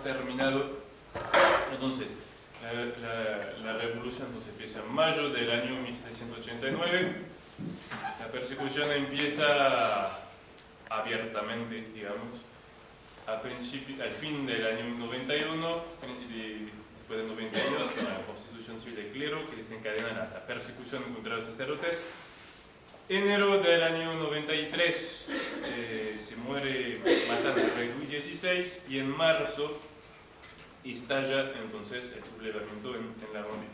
terminado. Entonces, la revolución entonces, empieza en mayo del año 1789. La persecución empieza abiertamente, digamos, al fin del año 91, después del 92, con la Constitución Civil del Clero, que desencadena la persecución contra los sacerdotes. Enero del año 93 se muere, matan al rey Luis XVI, y en marzo estalla entonces el sublevamiento en la Vendée.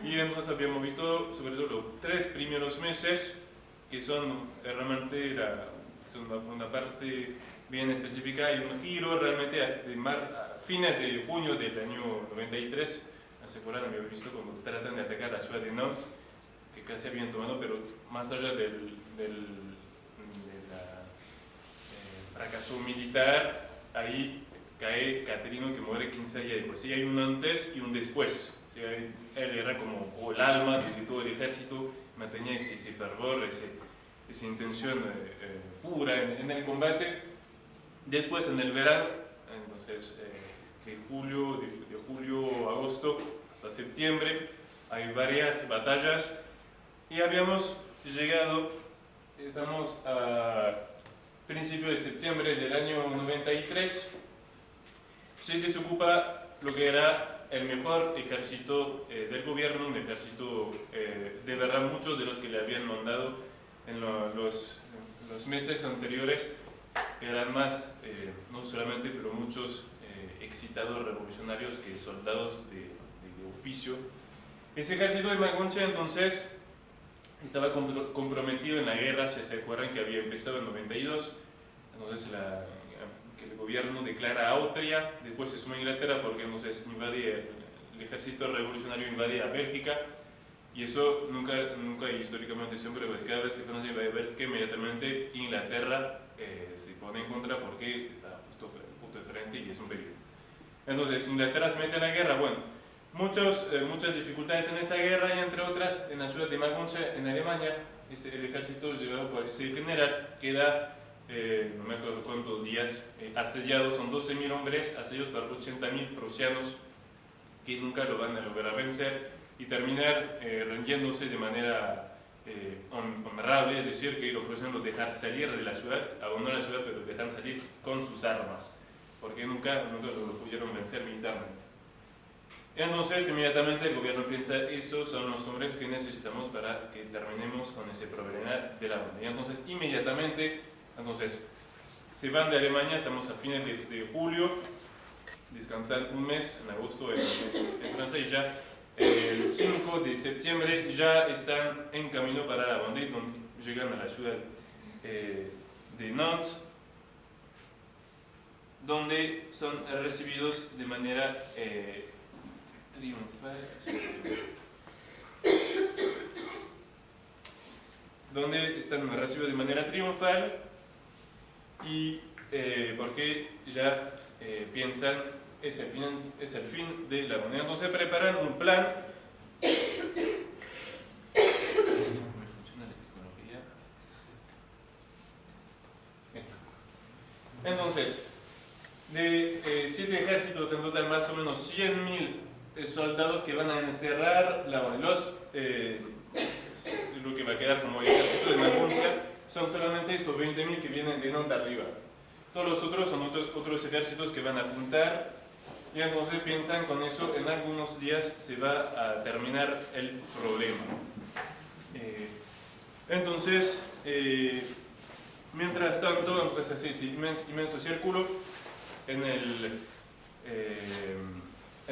Y entonces habíamos visto sobre todo los 3 primeros meses, que son realmente una parte bien específica y un giro realmente a fines de junio del año 93. ¿Se acuerdan? Habíamos visto cuando tratan de atacar la ciudad de Nantes, que casi habían tomado, pero más allá del fracaso militar, ahí cae Caterino, que muere 15 días después. Y hay un antes y un después. O sea, él era como el alma de todo el ejército, mantenía ese fervor, esa intención pura en el combate. Después, en el verano, entonces de julio, agosto hasta septiembre, hay varias batallas y habíamos llegado, estamos a principios de septiembre del año 93, se desocupa lo que era el mejor ejército del gobierno, un ejército de verdad muchos de los que le habían mandado en los meses anteriores eran más, no solamente, pero muchos excitados revolucionarios que soldados de oficio. Ese ejército de Maguncia entonces estaba comprometido en la guerra, si se acuerdan que había empezado en 92, entonces que el gobierno declara a Austria, después se suma a Inglaterra porque entonces el ejército revolucionario invade a Bélgica, y eso nunca históricamente siempre, pues cada vez que Francia invade Bélgica, inmediatamente Inglaterra se pone en contra porque está justo de frente y es un peligro. Entonces Inglaterra se mete en la guerra, bueno, muchas dificultades en esta guerra, y entre otras en la ciudad de Maguncia, en Alemania, el ejército llevado por ese general queda, no me acuerdo cuántos días, asediado, son 12.000 hombres, asediados por 80.000 prusianos que nunca lo van a lograr vencer y terminar rindiéndose de manera honorable, es decir, que los prusianos los dejan salir de la ciudad, abandonan la ciudad, pero los dejan salir con sus armas, porque nunca lo pudieron vencer militarmente. Entonces, inmediatamente el gobierno piensa, esos son los hombres que necesitamos para que terminemos con ese problema de la Vendée. Entonces, inmediatamente, se van de Alemania, estamos a fines de julio, descansan un mes, en agosto en Francia, y ya el 5 de septiembre ya están en camino para la Vendée, donde llegan a la ciudad de Nantes, donde son recibidos de manera triunfal, y porque ya piensan es el fin de la Vendée. Entonces preparan un plan. Entonces, de 7 ejércitos en total, más o menos 100.000 soldados que van a encerrar la Vendée. Lo que va a quedar como el ejército de Maguncia son solamente esos 20.000 que vienen de Nantes arriba. Todos los otros son otros ejércitos que van a apuntar, y entonces piensan con eso en algunos días se va a terminar el problema. Entonces, mientras tanto, entonces así ese inmenso círculo en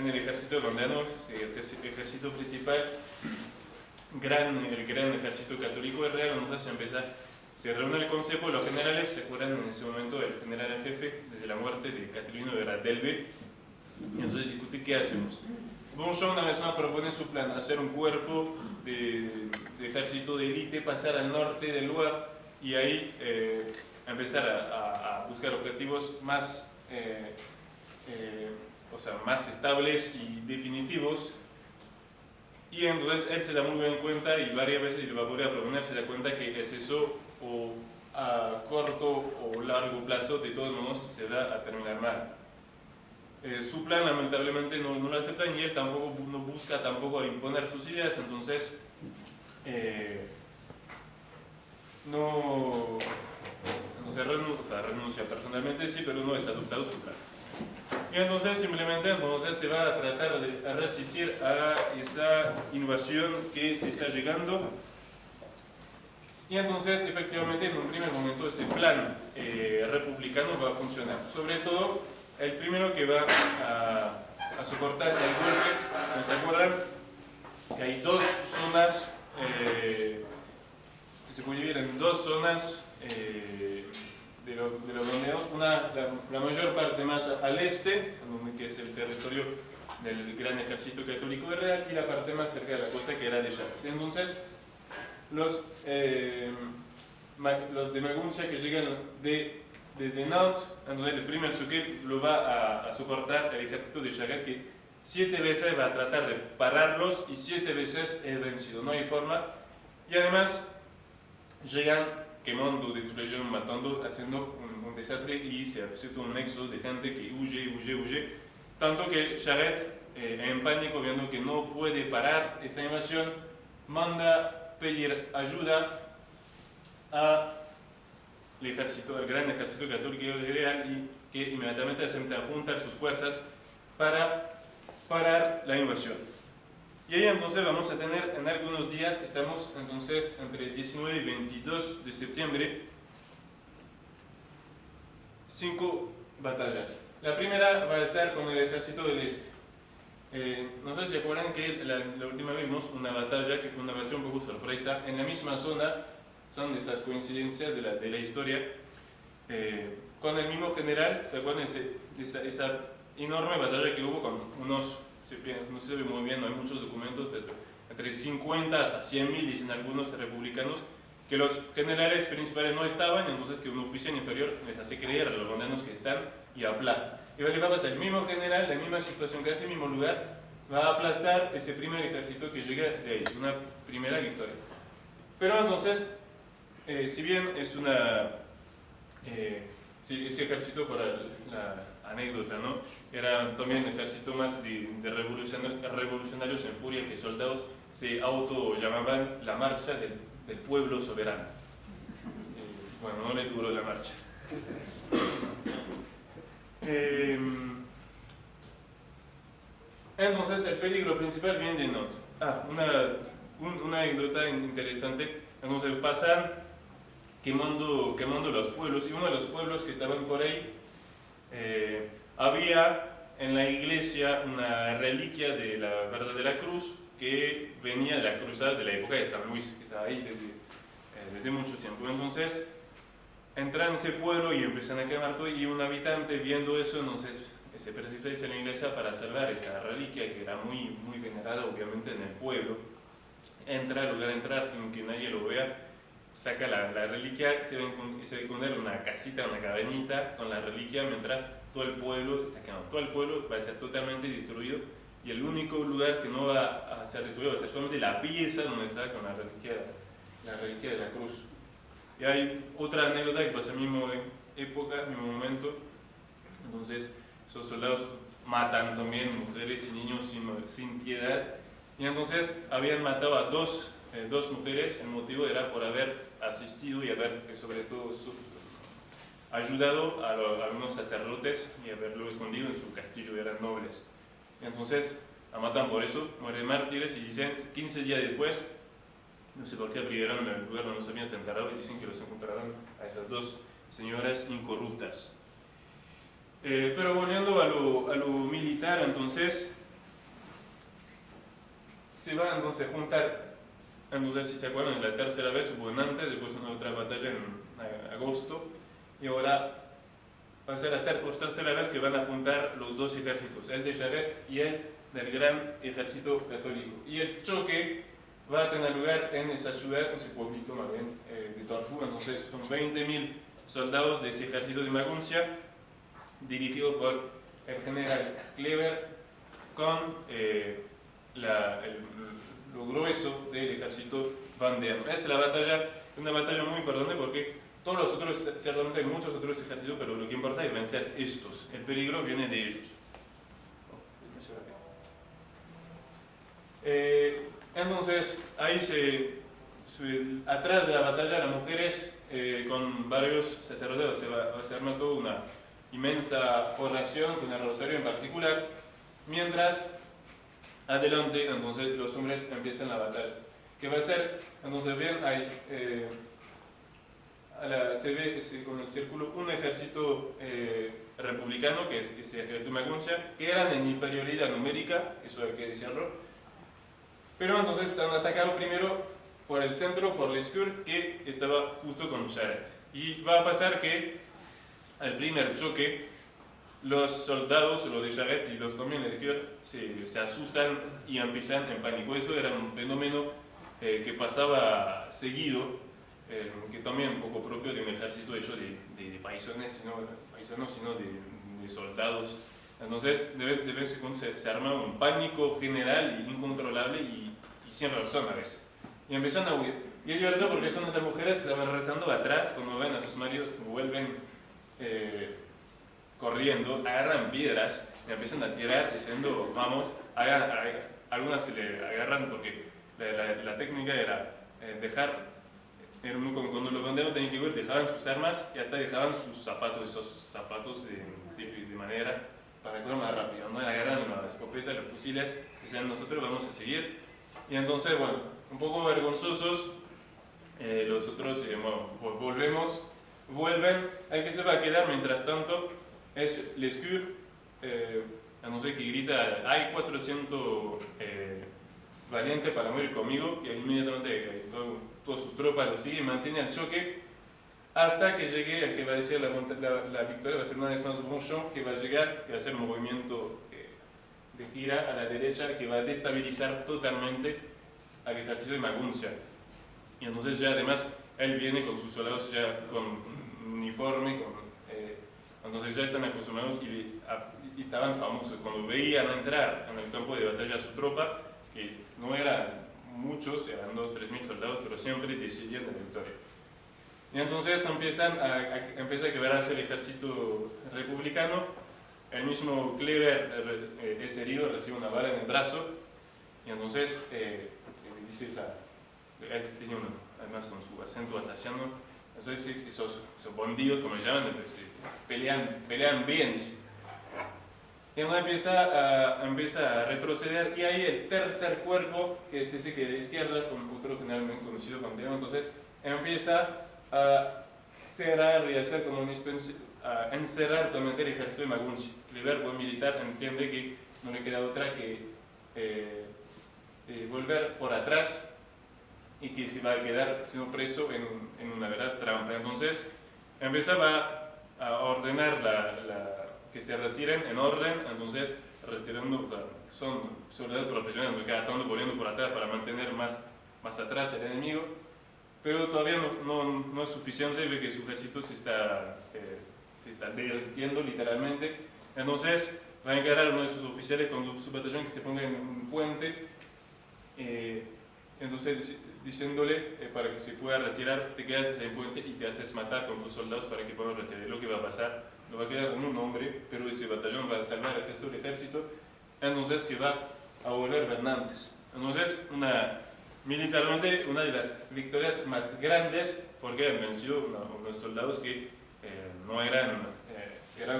el ejército vendano, el ejército principal, el gran ejército católico real. Entonces se reúne el consejo de los generales. Se acuerdan, en ese momento el general en jefe, desde la muerte de Caterino de Ratelbe, y entonces discute qué hacemos. Bonchamp una vez más propone su plan: hacer un cuerpo de ejército de élite, pasar al norte del Loire y ahí empezar a buscar objetivos más estables y definitivos. Y entonces él se da muy bien cuenta, y varias veces le va a volver a proponer, se da cuenta que es eso, o a corto o largo plazo, de todos modos se va a terminar mal. su plan lamentablemente no lo aceptan y él tampoco no busca tampoco imponer sus ideas, entonces no se renuncia personalmente, sí, pero no es adoptado su plan. Y entonces simplemente se va a tratar de resistir a esa innovación que se está llegando. Y entonces efectivamente en un primer momento ese plan republicano va a funcionar. Sobre todo el primero que va a soportar el golpe, ¿se acuerdan? Que hay dos zonas, se puede dividir en dos zonas de los Borneos, la mayor parte más al este, que es el territorio del gran ejército católico y real, y la parte más cerca de la costa, que era de Chartres. Entonces, los de Maguncia que llegan desde Nantes, entonces el primer choque lo va a soportar el ejército de Chartres, que 7 veces va a tratar de pararlos y 7 veces es vencido, no hay forma. Y además, llegan quemando, destruyendo, matando, haciendo un desastre y se hace un nexo de gente que huye, tanto que Charette, en pánico, viendo que no puede parar esa invasión, manda pedir ayuda al gran ejército católico y real, y que inmediatamente acepta juntar sus fuerzas para parar la invasión. Y ahí entonces vamos a tener en algunos días, estamos entonces entre el 19 y 22 de septiembre, 5 batallas. La primera va a estar con el ejército del este. No sé si se acuerdan que la última vez vimos una batalla que fue una batalla un poco sorpresa en la misma zona, son de esas coincidencias de la historia, con el mismo general. ¿Se acuerdan esa enorme batalla que hubo con unos, no se ve muy bien, no hay muchos documentos, pero entre 50 hasta 100.000, dicen algunos republicanos, que los generales principales no estaban, entonces que un oficial inferior les hace creer a los rondanos que están y aplastan. Y ahora va a pasar el mismo general, la misma situación, que ese mismo lugar, va a aplastar ese primer ejército que llega de ahí, una primera victoria. Pero entonces, si bien es ese ejército, para la anécdota, ¿no? Era también un ejército más de revolucionarios en furia, que soldados se auto llamaban la marcha del pueblo soberano. Bueno, no le duró la marcha. Entonces el peligro principal viene de Nantes. Una anécdota interesante. Entonces pasan quemando los pueblos, y uno de los pueblos que estaban por ahí, había en la iglesia una reliquia de la verdadera cruz que venía de la cruzada de la época de San Luis, que estaba ahí desde mucho tiempo. Entonces entran en ese pueblo y empiezan a quemar todo, y un habitante, viendo eso, entonces se precipita en la iglesia para salvar esa reliquia que era muy, muy venerada obviamente en el pueblo. Entra, al lugar de entrar sin que nadie lo vea, saca la reliquia, se ve esconder una casita, una cabañita con la reliquia, mientras todo el pueblo está quemando. Todo el pueblo va a ser totalmente destruido, y el único lugar que no va a ser destruido va a ser solamente la pieza donde está con la reliquia de la cruz. Y hay otra anécdota que pasa en la misma época, mismo momento. Entonces esos soldados matan también mujeres y niños sin piedad, y entonces habían matado a dos mujeres. El motivo era por haber asistido y haber, sobre todo, ayudado a algunos sacerdotes y haberlo escondido en su castillo, eran nobles. Y entonces la matan por eso, mueren mártires, y dicen 15 días después, no sé por qué abrieron el lugar donde se habían enterrado, y dicen que los encontraron a esas dos señoras incorruptas. Pero volviendo a lo militar, entonces se va entonces a juntar. Entonces, si se acuerdan, la tercera vez hubo en Nantes, después una otra batalla en agosto, y ahora va a ser por tercera vez que van a juntar los dos ejércitos, el de Charette y el del gran ejército católico. Y el choque va a tener lugar en esa ciudad, en ese pueblito más bien, de Torfou. Entonces son 20.000 soldados de ese ejército de Maguncia, dirigido por el general Kleber, con lo grueso del ejército Vendéen. Es una batalla muy importante, porque todos los otros, ciertamente hay muchos otros ejércitos, pero lo que importa es vencer estos. El peligro viene de ellos. Entonces, ahí atrás de la batalla, las mujeres con varios sacerdotes, se va a hacer toda una inmensa oración con el rosario en particular, mientras adelante, entonces los hombres empiezan la batalla. ¿Qué va a ser? Entonces, ven, hay, se ve con el círculo un ejército republicano, que es ese ejército de Maguncia, que eran en inferioridad numérica, eso hay que decirlo, pero entonces están atacados primero por el centro, por Lescure, que estaba justo con Charette. Y va a pasar que al primer choque, los soldados, los de Charette y los también de Lescure, se asustan y empiezan en pánico. Eso era un fenómeno que pasaba seguido, que también un poco propio de un ejército hecho de paisanos, sino de soldados. Entonces, de vez en cuando se arma un pánico general e incontrolable y sin razón a veces. Y empiezan a huir. Y es divertido porque son esas mujeres que estaban rezando atrás, cuando ven a sus maridos que vuelven corriendo, agarran piedras y empiezan a tirar diciendo, vamos, algunas se le agarran porque la técnica era dejar, cuando los banderos tenían que huir, dejaban sus armas y hasta dejaban sus zapatos, esos zapatos de madera, para correr más rápido, ¿no? Agarran la escopeta, los fusiles, decían, nosotros vamos a seguir. Y entonces, bueno, un poco vergonzosos, los otros, vuelven. El que se va a quedar mientras tanto es Lescure, no sé, que grita, hay 400 valientes para morir conmigo, y inmediatamente todas sus tropas lo siguen, mantiene el choque, hasta que llegue el que va a decir la victoria, va a ser una vez más Bonchamp, que va a llegar, que va a hacer un movimiento de gira a la derecha, que va a destabilizar totalmente al ejército de Maguncia. Y entonces ya además él viene con sus soldados ya con uniforme, entonces ya están acostumbrados y estaban famosos. Cuando veían entrar en el campo de batalla a su tropa, que no eran muchos, eran 2.000 o 3.000 soldados, pero siempre decidían la victoria. Y entonces empieza a quebrarse el ejército republicano. El mismo Kleber es herido, recibe una bala en el brazo, y entonces dice él tenía además con su acento alsaciano, entonces esos bandidos, como le llaman, pelean bien. Y entonces empieza a retroceder, y ahí el tercer cuerpo, que es ese que de izquierda, otro generalmente conocido como Diego, entonces empieza a cerrar y hacer como a encerrar totalmente el ejército de Maguncia. Kleber, buen militar, entiende que no le queda otra que volver por atrás y que se va a quedar siendo preso en una verdad trampa. Entonces empezaba a ordenar que se retiren en orden, entonces retirando, o sea, son soldados profesionales, cada tanto volviendo por atrás para mantener más atrás el enemigo, pero todavía no es suficiente, ve que su ejército se está derritiendo literalmente. Entonces va a encargar a uno de sus oficiales con su batallón que se ponga en un puente, entonces diciéndole para que se pueda retirar, te quedas en el puente y te haces matar con tus soldados para que puedan retirar. Lo que va a pasar, lo va a quedar con un hombre, pero ese batallón va a salvar al resto del ejército, entonces que va a volver gobernantes. Entonces, militarmente, una de las victorias más grandes, porque han vencido unos soldados que no eran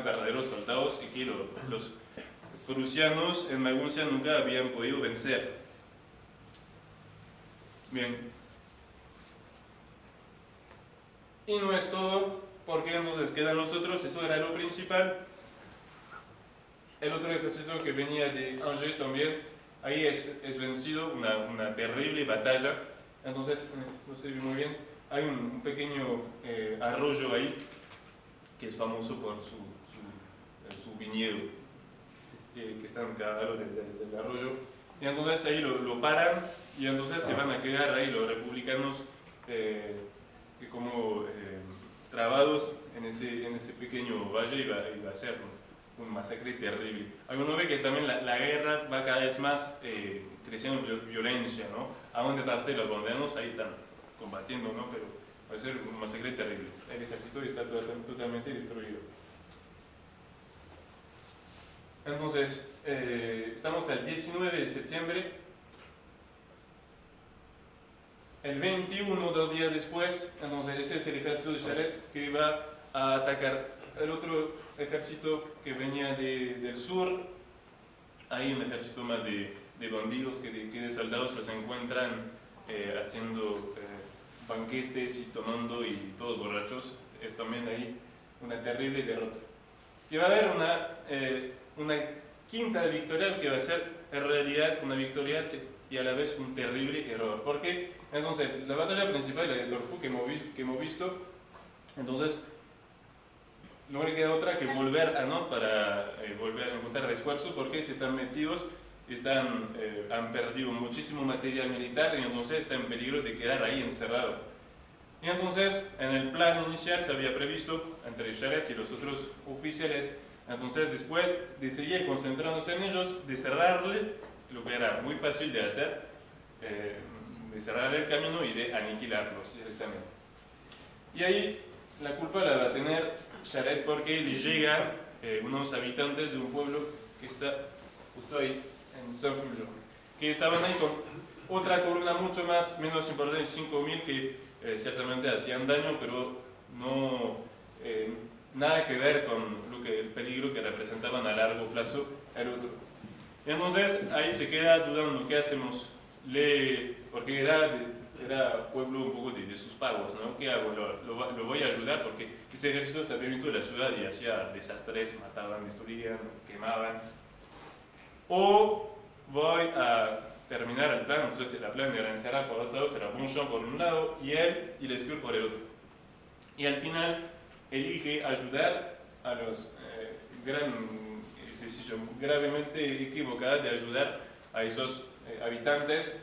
verdaderos soldados y que los prusianos en Maguncia nunca habían podido vencer. Bien. Y no es todo, porque entonces quedan los otros, eso era lo principal. El otro ejército que venía de Angers también, ahí es vencido, una terrible batalla. Entonces, no se ve muy bien, hay un pequeño arroyo ahí, que es famoso por su viñedo, que está en cada lado del arroyo. Y entonces ahí lo paran, y entonces se van a quedar ahí los republicanos como trabados en ese pequeño valle, y va a ser un masacre terrible. Uno ve que también la guerra va cada vez más creciendo en violencia, ¿no? Aún de parte de los banderos ahí están combatiendo, ¿no? Pero va a ser un masacre terrible. El ejército está totalmente destruido. Entonces, estamos al 19 de septiembre el 21, 2 días después, entonces ese es el ejército de Sharet que va a atacar el otro ejército que venía del sur. Hay un ejército más de bandidos que de soldados, los encuentran haciendo banquetes y tomando y todos borrachos. Es también ahí una terrible derrota. Y va a haber una quinta victoria que va a ser en realidad una victoria y a la vez un terrible error. Porque entonces la batalla principal, la de Darfur que hemos visto, entonces no le queda otra que volver a no para volver a encontrar refuerzos porque se están metidos, han perdido muchísimo material militar y entonces está en peligro de quedar ahí encerrado. Y entonces en el plan inicial se había previsto entre Sharet y los otros oficiales, entonces después de seguir concentrándose en ellos, de cerrarle lo que era muy fácil de hacer, de cerrarle el camino y de aniquilarlos directamente. Y ahí la culpa la va a tener Sharet porque le llegan unos habitantes de un pueblo que está justo ahí, en Saint-Fulgent, que estaban ahí con otra columna mucho menos importante, 5.000, que ciertamente hacían daño, pero no nada que ver con el peligro que representaban a largo plazo el otro. Y entonces ahí se queda dudando qué hacemos, porque era pueblo un poco de sus pagos, ¿no? ¿Qué hago? ¿Lo voy a ayudar? Porque ese ejército se había metido en la ciudad y hacía desastres, mataban, destruían, quemaban. O voy a terminar el plan, entonces el plan era encerrar por otro lado, será Bonchamp por un lado y él y Lescure por el otro. Y al final elige ayudar a los decisión gravemente equivocada de ayudar a esos habitantes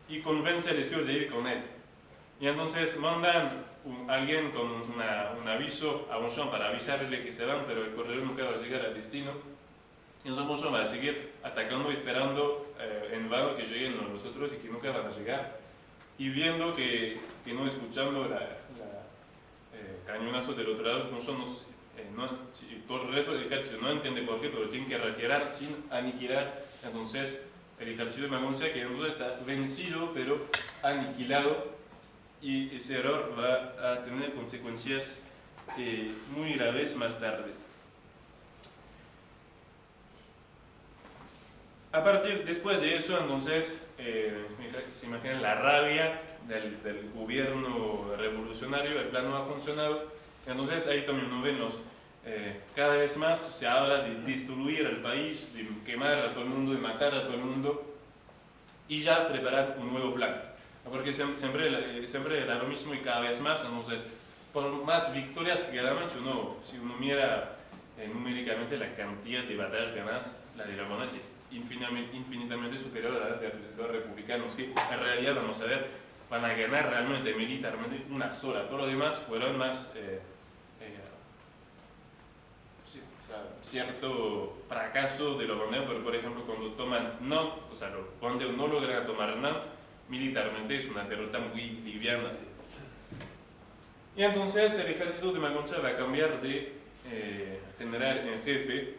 y convence a Lescure de ir con él. Y entonces mandan alguien con un aviso a Bonchamp para avisarle que se van, pero el corredor nunca va a llegar al destino. Y entonces Bonchamp va a seguir atacando y esperando en vano que lleguen los otros y que nunca van a llegar. Y viendo que no escuchando cañonazo del otro lado, Bonchamp todo el resto del ejército no entiende por qué, pero tiene que retirar sin aniquilar. Entonces el ejército de Maguncia, que entonces está vencido pero aniquilado, y ese error va a tener consecuencias muy graves más tarde. Después de eso, entonces, se imaginan la rabia del gobierno revolucionario, el plan no ha funcionado, entonces ahí también nos ven cada vez más se habla de destruir el país, de quemar a todo el mundo, de matar a todo el mundo y ya preparar un nuevo plan. Porque siempre era lo mismo y cada vez más, entonces, por más victorias que ganamos, si uno mira numéricamente la cantidad de batallas ganadas, la de la Argonne es infinitamente superior a la de los republicanos, que en realidad, vamos a ver, van a ganar realmente militarmente una sola. Todo lo demás fueron más cierto fracaso de los Vendéos, pero por ejemplo cuando toman Nantes, o sea, los Vendéos no logran tomar Nantes, militarmente es una derrota muy liviana. Y entonces el ejército de Maguncia va a cambiar de general en jefe,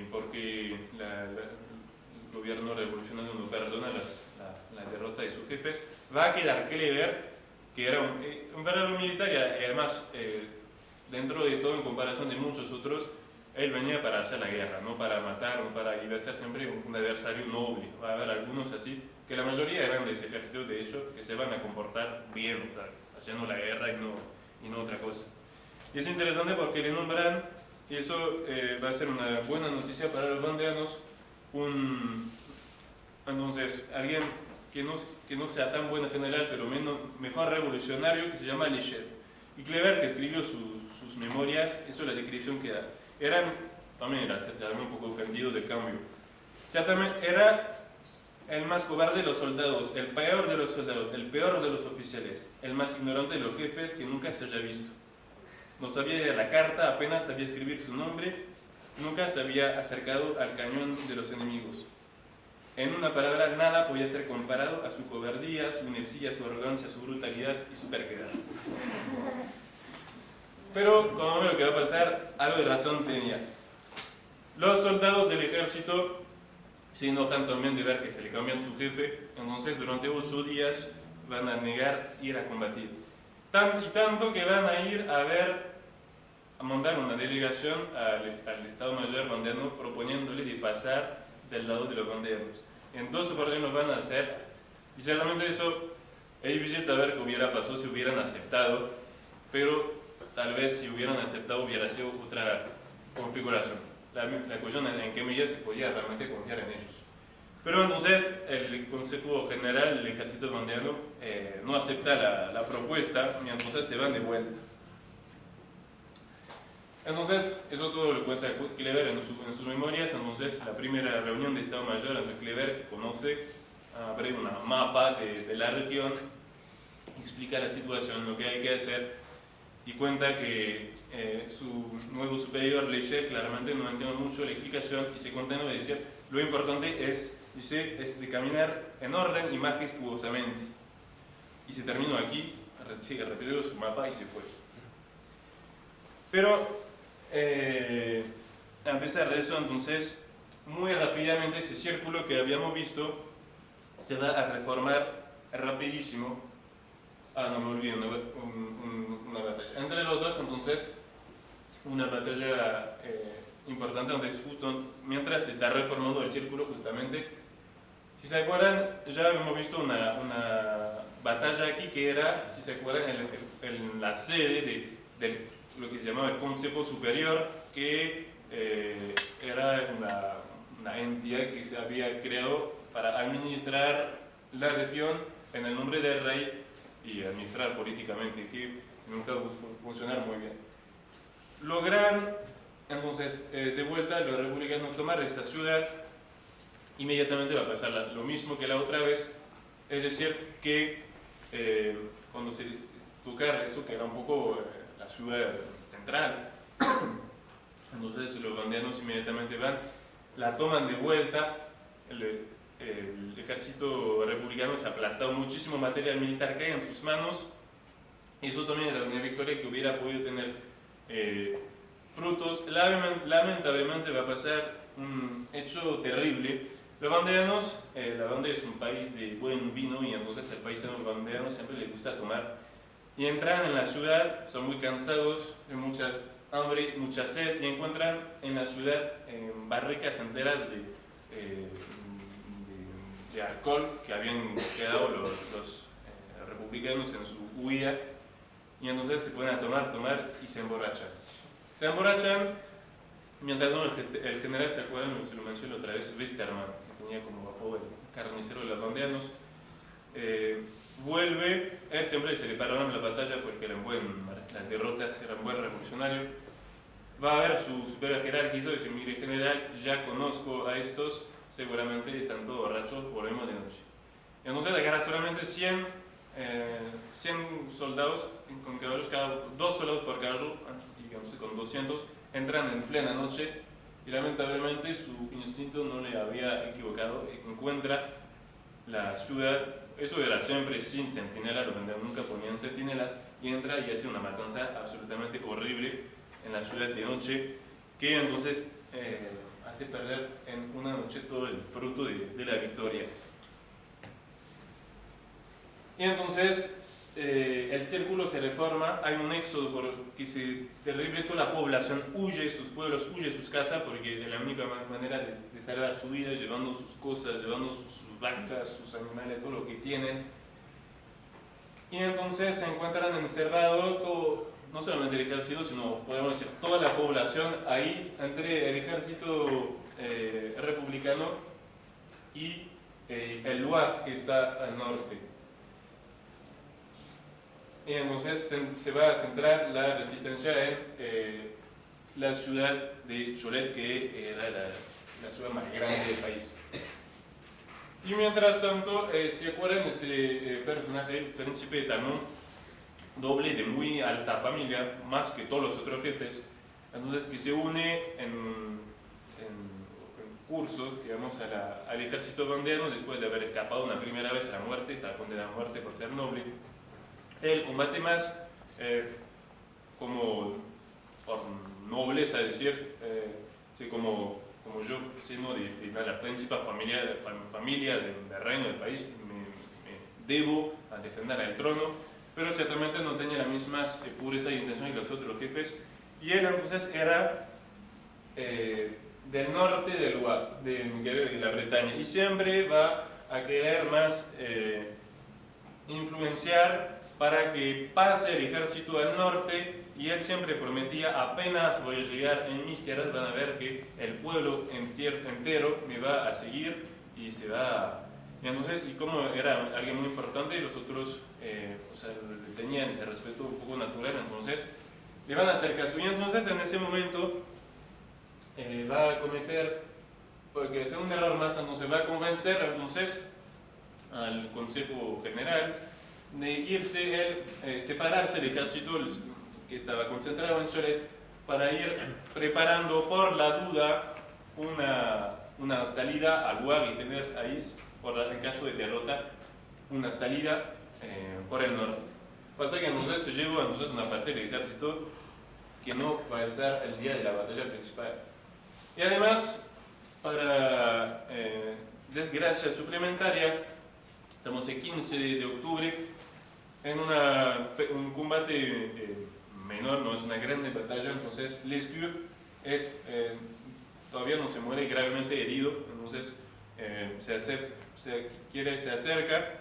porque el gobierno revolucionario no perdona la derrota de sus jefes. Va a quedar Kleber, que era un verdadero militar y además dentro de todo, en comparación de muchos otros, él venía para hacer la guerra, no para matar, iba a ser siempre un adversario noble. Va a haber algunos así, que la mayoría eran de ese ejército, de hecho, que se van a comportar bien, o sea, haciendo la guerra y no otra cosa. Y es interesante porque le nombran, y eso va a ser una buena noticia para los vandeanos, entonces, alguien que no sea tan buen general, pero mejor revolucionario, que se llama Lechet. Y Kleber, que escribió sus memorias, eso es la descripción que da. También era un poco ofendido del cambio. Ciertamente era el más cobarde de los soldados, el peor de los soldados, el peor de los oficiales, el más ignorante de los jefes que nunca se haya visto. No sabía leer la carta, apenas sabía escribir su nombre, nunca se había acercado al cañón de los enemigos. En una palabra, nada podía ser comparado a su cobardía, su inepcia, su arrogancia, su brutalidad y su terquedad. Pero, como ve lo que va a pasar, algo de razón tenía. Los soldados del ejército se enojan también de ver que se le cambian su jefe, entonces durante 8 días van a negar ir a combatir. Y tanto que van a ir a mandar una delegación al Estado Mayor bandeano proponiéndole de pasar del lado de los bandeanos. Entonces, por qué lo van a hacer. Y ciertamente eso es difícil saber qué hubiera pasado si hubieran aceptado, pero tal vez si hubieran aceptado hubiera sido otra configuración. La cuestión es en qué medida se podía realmente confiar en ellos. Pero entonces el Consejo General del Ejército Bandeano no acepta la propuesta y entonces se van de vuelta. Entonces, eso todo lo cuenta Kleber en sus memorias. Entonces, la primera reunión de Estado Mayor entre Kleber, que conoce, abre un mapa de la región, explica la situación, lo que hay que hacer, y cuenta que su nuevo superior, Lecher, claramente no entiende mucho la explicación y se contenta de decir, lo importante es de caminar en orden y majestuosamente. Y se terminó aquí, retiró su mapa y se fue. Pero a pesar de eso, entonces, muy rápidamente ese círculo que habíamos visto se va a reformar rapidísimo. No me olvidé, una batalla. Entre los dos, entonces, una batalla importante, donde es justo mientras se está reformando el círculo, justamente. Si se acuerdan, ya hemos visto una batalla aquí que era, si se acuerdan, en la sede de lo que se llamaba el Consejo Superior, que era una entidad que se había creado para administrar la región en el nombre del rey y administrar políticamente, que nunca va a funcionar muy bien. Logran, entonces, de vuelta los republicanos tomar esa ciudad. Inmediatamente va a pasar lo mismo que la otra vez, es decir, que cuando se toca eso, que era un poco la ciudad central, entonces los bandeanos inmediatamente van, la toman de vuelta. El ejército republicano se ha aplastado muchísimo material militar que hay en sus manos, y eso también era una victoria que hubiera podido tener frutos. Lamentablemente va a pasar un hecho terrible. Los bandeanos, la Banda es un país de buen vino, y entonces el país de los bandeanos siempre les gusta tomar, y entran en la ciudad, son muy cansados, de mucha hambre, mucha sed, y encuentran en la ciudad barricas enteras de alcohol que habían quedado los republicanos en su huida, y entonces se ponen a tomar y se emborrachan. Se emborrachan, mientras el general, ¿se acuerdan? Se lo mencioné otra vez, Westermann, que tenía como apodo el carnicero de los bandeanos, vuelve. Él siempre se le pararon la batalla porque las derrotas eran buen revolucionario. Va a ver su superior jerárquico y dice, mire general, ya conozco a estos, seguramente están todos borrachos, volvemos de noche. Y entonces agarra solamente 100 soldados con caballos, 2 soldados por caballo, digamos con 200, entran en plena noche, y lamentablemente su instinto no le había equivocado, encuentra la ciudad. Eso era siempre sin centinela, los bandeanos nunca ponían centinelas, y entra y hace una matanza absolutamente horrible en la ciudad de noche, que entonces hace perder en una noche todo el fruto de la victoria. Y entonces el círculo se reforma, hay un éxodo porque se terrible, toda la población huye, sus pueblos, huye sus casas, porque es la única manera de salvar su vida, llevando sus cosas, llevando sus vacas, sus animales, todo lo que tienen. Y entonces se encuentran encerrados, no solamente el ejército, sino podemos decir toda la población ahí, entre el ejército republicano y el Loire, que está al norte. Y entonces se va a centrar la resistencia en la ciudad de Cholet, que era la ciudad más grande del país. Y mientras tanto, ¿se acuerdan ese personaje, el príncipe de Talmón, doble de muy alta familia, más que todos los otros jefes? Entonces, que se une en curso, digamos, al ejército bandeano, después de haber escapado una primera vez a la muerte, está condenado a muerte por ser noble. Él combate más como por nobleza, es decir, sí, como yo, siendo de la principal familia del reino del país, debo a defender el trono, pero ciertamente no tenía la misma pureza e intención que los otros jefes, y él entonces era del norte del lugar, de la Bretaña, y siempre va a querer más influenciar para que pase el ejército al norte, y él siempre prometía: apenas voy a llegar en mis tierras, van a ver que el pueblo entero me va a seguir y se va. Y entonces, y como era alguien muy importante, los otros o sea, tenían ese respeto un poco natural, entonces le van a hacer caso. Y entonces en ese momento va a cometer, porque es un error más, entonces va a convencer entonces al Consejo General de irse, separarse del ejército que estaba concentrado en Cholet, para ir preparando por la duda una salida al lugar y tener ahí, en caso de derrota, una salida por el norte. Pasa que entonces se llevó entonces una parte del ejército que no va a estar el día de la batalla principal. Y además, para desgracia suplementaria, estamos el 15 de octubre en un combate menor, no es una grande batalla, entonces Lescure todavía no se muere, gravemente herido, entonces se acerca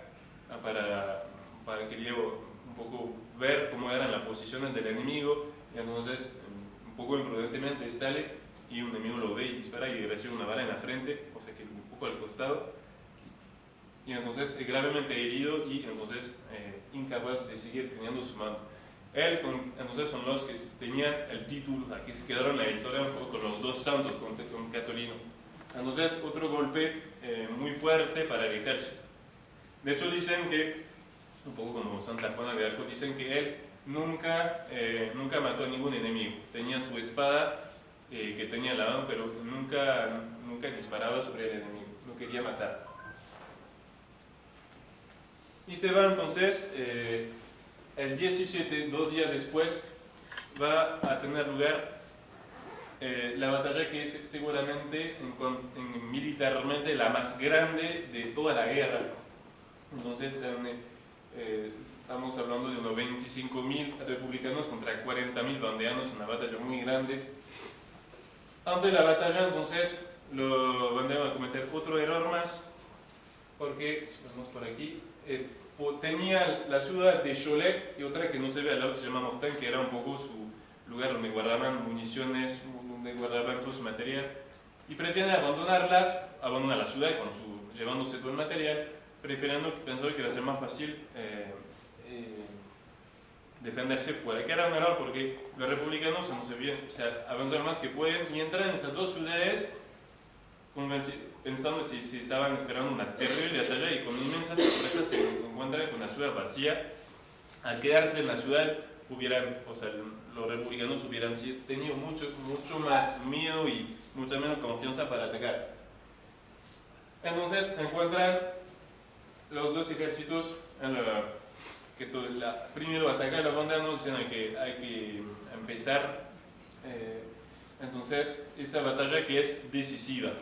para que lleve un poco ver cómo eran las posiciones del enemigo, y entonces un poco imprudentemente sale y un enemigo lo ve y dispara y recibe una bala en la frente, o sea que un poco al costado, y entonces es gravemente herido y entonces incapaz de seguir teniendo su mando. Él, entonces, son los que tenían el título, o sea, que se quedaron en la historia un poco con los dos santos, con Catolino. Entonces, otro golpe muy fuerte para el ejército. De hecho, dicen que, un poco como Santa Juana de Arco, dicen que él nunca mató a ningún enemigo. Tenía su espada que tenía en la mano, pero nunca disparaba sobre el enemigo, no quería matar. Y se va entonces, el 17, 2 días después, va a tener lugar la batalla que es seguramente militarmente la más grande de toda la guerra. Entonces estamos hablando de unos 25.000 republicanos contra 40.000 vandeanos, una batalla muy grande. Antes de la batalla, entonces, los vandeanos van a cometer otro error más, porque, si vamos por aquí, tenía la ciudad de Cholet y otra que no se ve al lado, que se llama Mortain, que era un poco su lugar donde guardaban municiones, donde guardaban todo su material, y prefieren abandonar la ciudad llevándose todo el material, pensando que iba a ser más fácil defenderse fuera, que era un error porque los republicanos avanzaron más que pueden y entran en esas dos ciudades pensando si estaban esperando una terrible batalla, y con inmensas sorpresas se encuentran con una ciudad vacía. Al quedarse en la ciudad, los republicanos hubieran tenido mucho más miedo y mucha menos confianza para atacar. Entonces se encuentran los dos ejércitos primero atacar a los vandeanos, dicen que hay que empezar entonces esta batalla que es decisiva.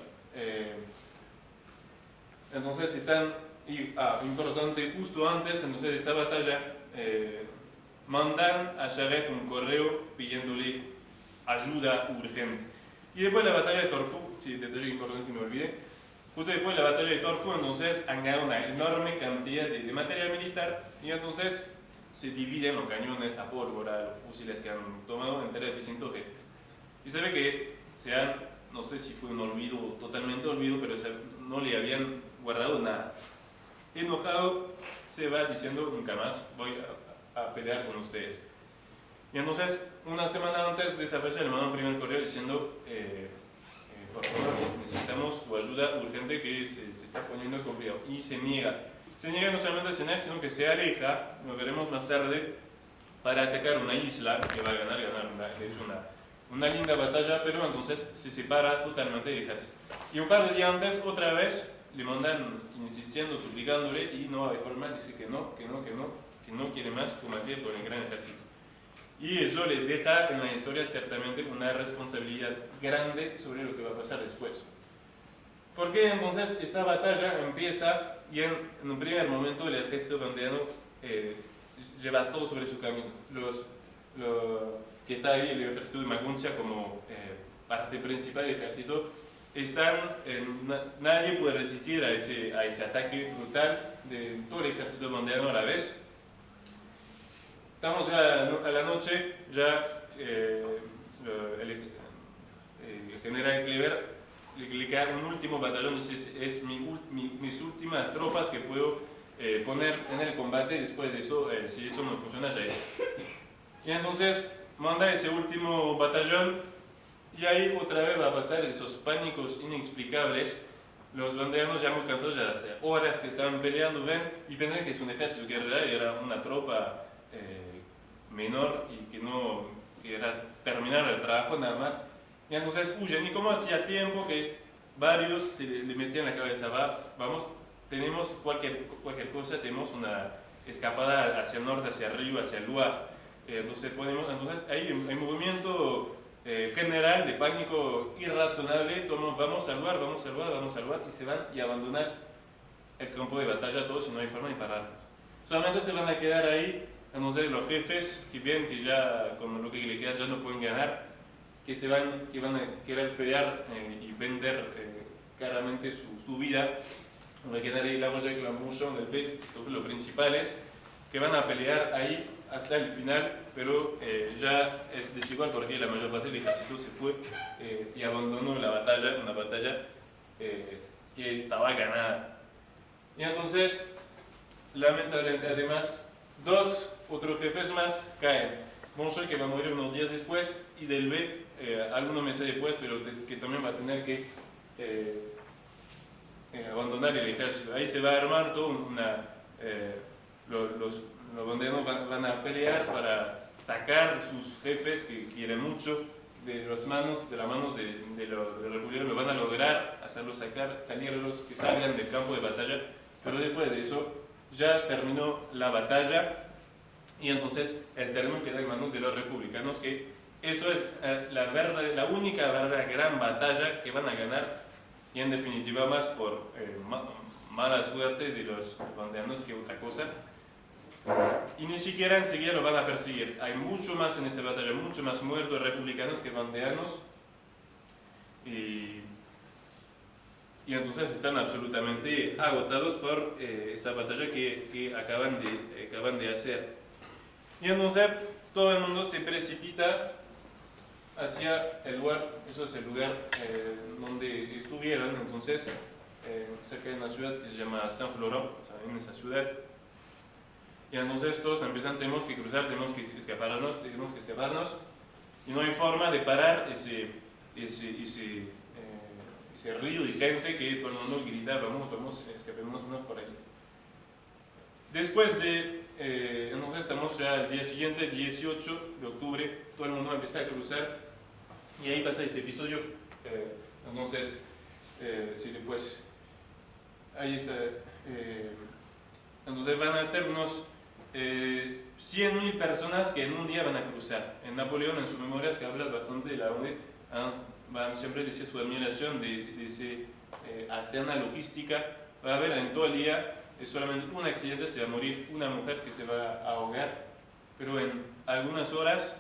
Entonces importante, justo antes entonces de esta batalla mandan a Charette un correo pidiéndole ayuda urgente. Y después de la batalla de Torfou, detalle importante que me olvidé, justo después de la batalla de Torfou, entonces han ganado una enorme cantidad de material militar, y entonces se dividen los cañones a pólvora, los fusiles que han tomado entre distintos jefes. Y se ve que no sé si fue un olvido, totalmente olvido, pero no le habían guardado nada. Enojado, se va diciendo: nunca más voy a pelear con ustedes. Y entonces, una semana antes de esa fecha, le mandan un primer correo diciendo: por favor, necesitamos tu ayuda urgente, que se está poniendo complicado. Y se niega. Se niega no solamente a cenar, sino que se aleja, lo veremos más tarde, para atacar una isla que va a ganar de hecho una linda batalla, pero entonces se separa totalmente del ejército. Y un par de días antes, otra vez, le mandan insistiendo, suplicándole, y no hay forma, dice que no quiere más combatir con el gran ejército. Y eso le deja en la historia ciertamente una responsabilidad grande sobre lo que va a pasar después. Porque entonces esa batalla empieza y en un primer momento el ejército vandeano lleva todo sobre su camino. Que está ahí el ejército de Maguncia como parte principal del ejército, nadie puede resistir a ese ataque brutal de todo el ejército vandeano a la vez. Estamos ya a la noche, ya el general Kleber le queda un último batallón, dice, es mis últimas tropas que puedo poner en el combate, después de eso, si eso no funciona, ya es. Y entonces manda ese último batallón y ahí otra vez va a pasar esos pánicos inexplicables. Los vandeanos ya muy cansados, ya hace horas que estaban peleando, ven, y piensan que es un ejército, que en realidad era una tropa menor y que era terminar el trabajo nada más. Y entonces huyen, y como hacía tiempo que varios se le metían en la cabeza, tenemos cualquier cosa, tenemos una escapada hacia el norte, hacia arriba, hacia el lugar. Entonces hay un movimiento general de pánico irrazonable, todo el mundo, vamos al lugar, y se van y abandonan el campo de batalla todos y no hay forma de parar. Solamente se van a quedar ahí, entonces los jefes que ven que ya con lo que le queda ya no pueden ganar, que van a querer pelear y vender claramente su vida. Va a quedar ahí la Roya Clamouchon, el P, estos son los principales, que van a pelear ahí hasta el final, pero ya es desigual porque la mayor parte del ejército se fue y abandonó la batalla, una batalla que estaba ganada. Y entonces, lamentablemente, además, dos otros jefes más caen. Moncho, que va a morir unos días después, y del B, algunos meses después, pero que también va a tener que abandonar el ejército. Ahí se va a armar todo los vandeanos van a pelear para sacar sus jefes que quieren mucho de las manos de los republicanos. Lo van a lograr hacerlos salir los que salgan del campo de batalla, pero después de eso ya terminó la batalla y entonces el terreno queda en manos de los republicanos, que eso es la única gran batalla que van a ganar, y en definitiva más por mala suerte de los vandeanos que otra cosa. Y ni siquiera enseguida lo van a perseguir. Hay mucho más en esa batalla, mucho más muertos republicanos que vandeanos. Y entonces están absolutamente agotados por esa batalla que acaban de hacer. Y entonces todo el mundo se precipita hacia el lugar, eso es el lugar donde estuvieron, entonces, cerca de una ciudad que se llama Saint-Florent, o sea, en esa ciudad. Y entonces todos empiezan, tenemos que cruzar, tenemos que escaparnos, y no hay forma de parar ese río de gente que todo el mundo grita, vamos, escapémonos por aquí. Después entonces estamos ya al día siguiente, 18 de octubre, todo el mundo empieza a cruzar, y ahí pasa ese episodio, entonces, sí, después, ahí está, entonces van a ser unos 100.000 personas que en un día van a cruzar. En Napoleón, en sus memorias, que habla bastante de la ONU, van siempre a decir su admiración de esa hazaña logística. Va a haber en todo el día solamente un accidente, se va a morir una mujer que se va a ahogar, pero en algunas horas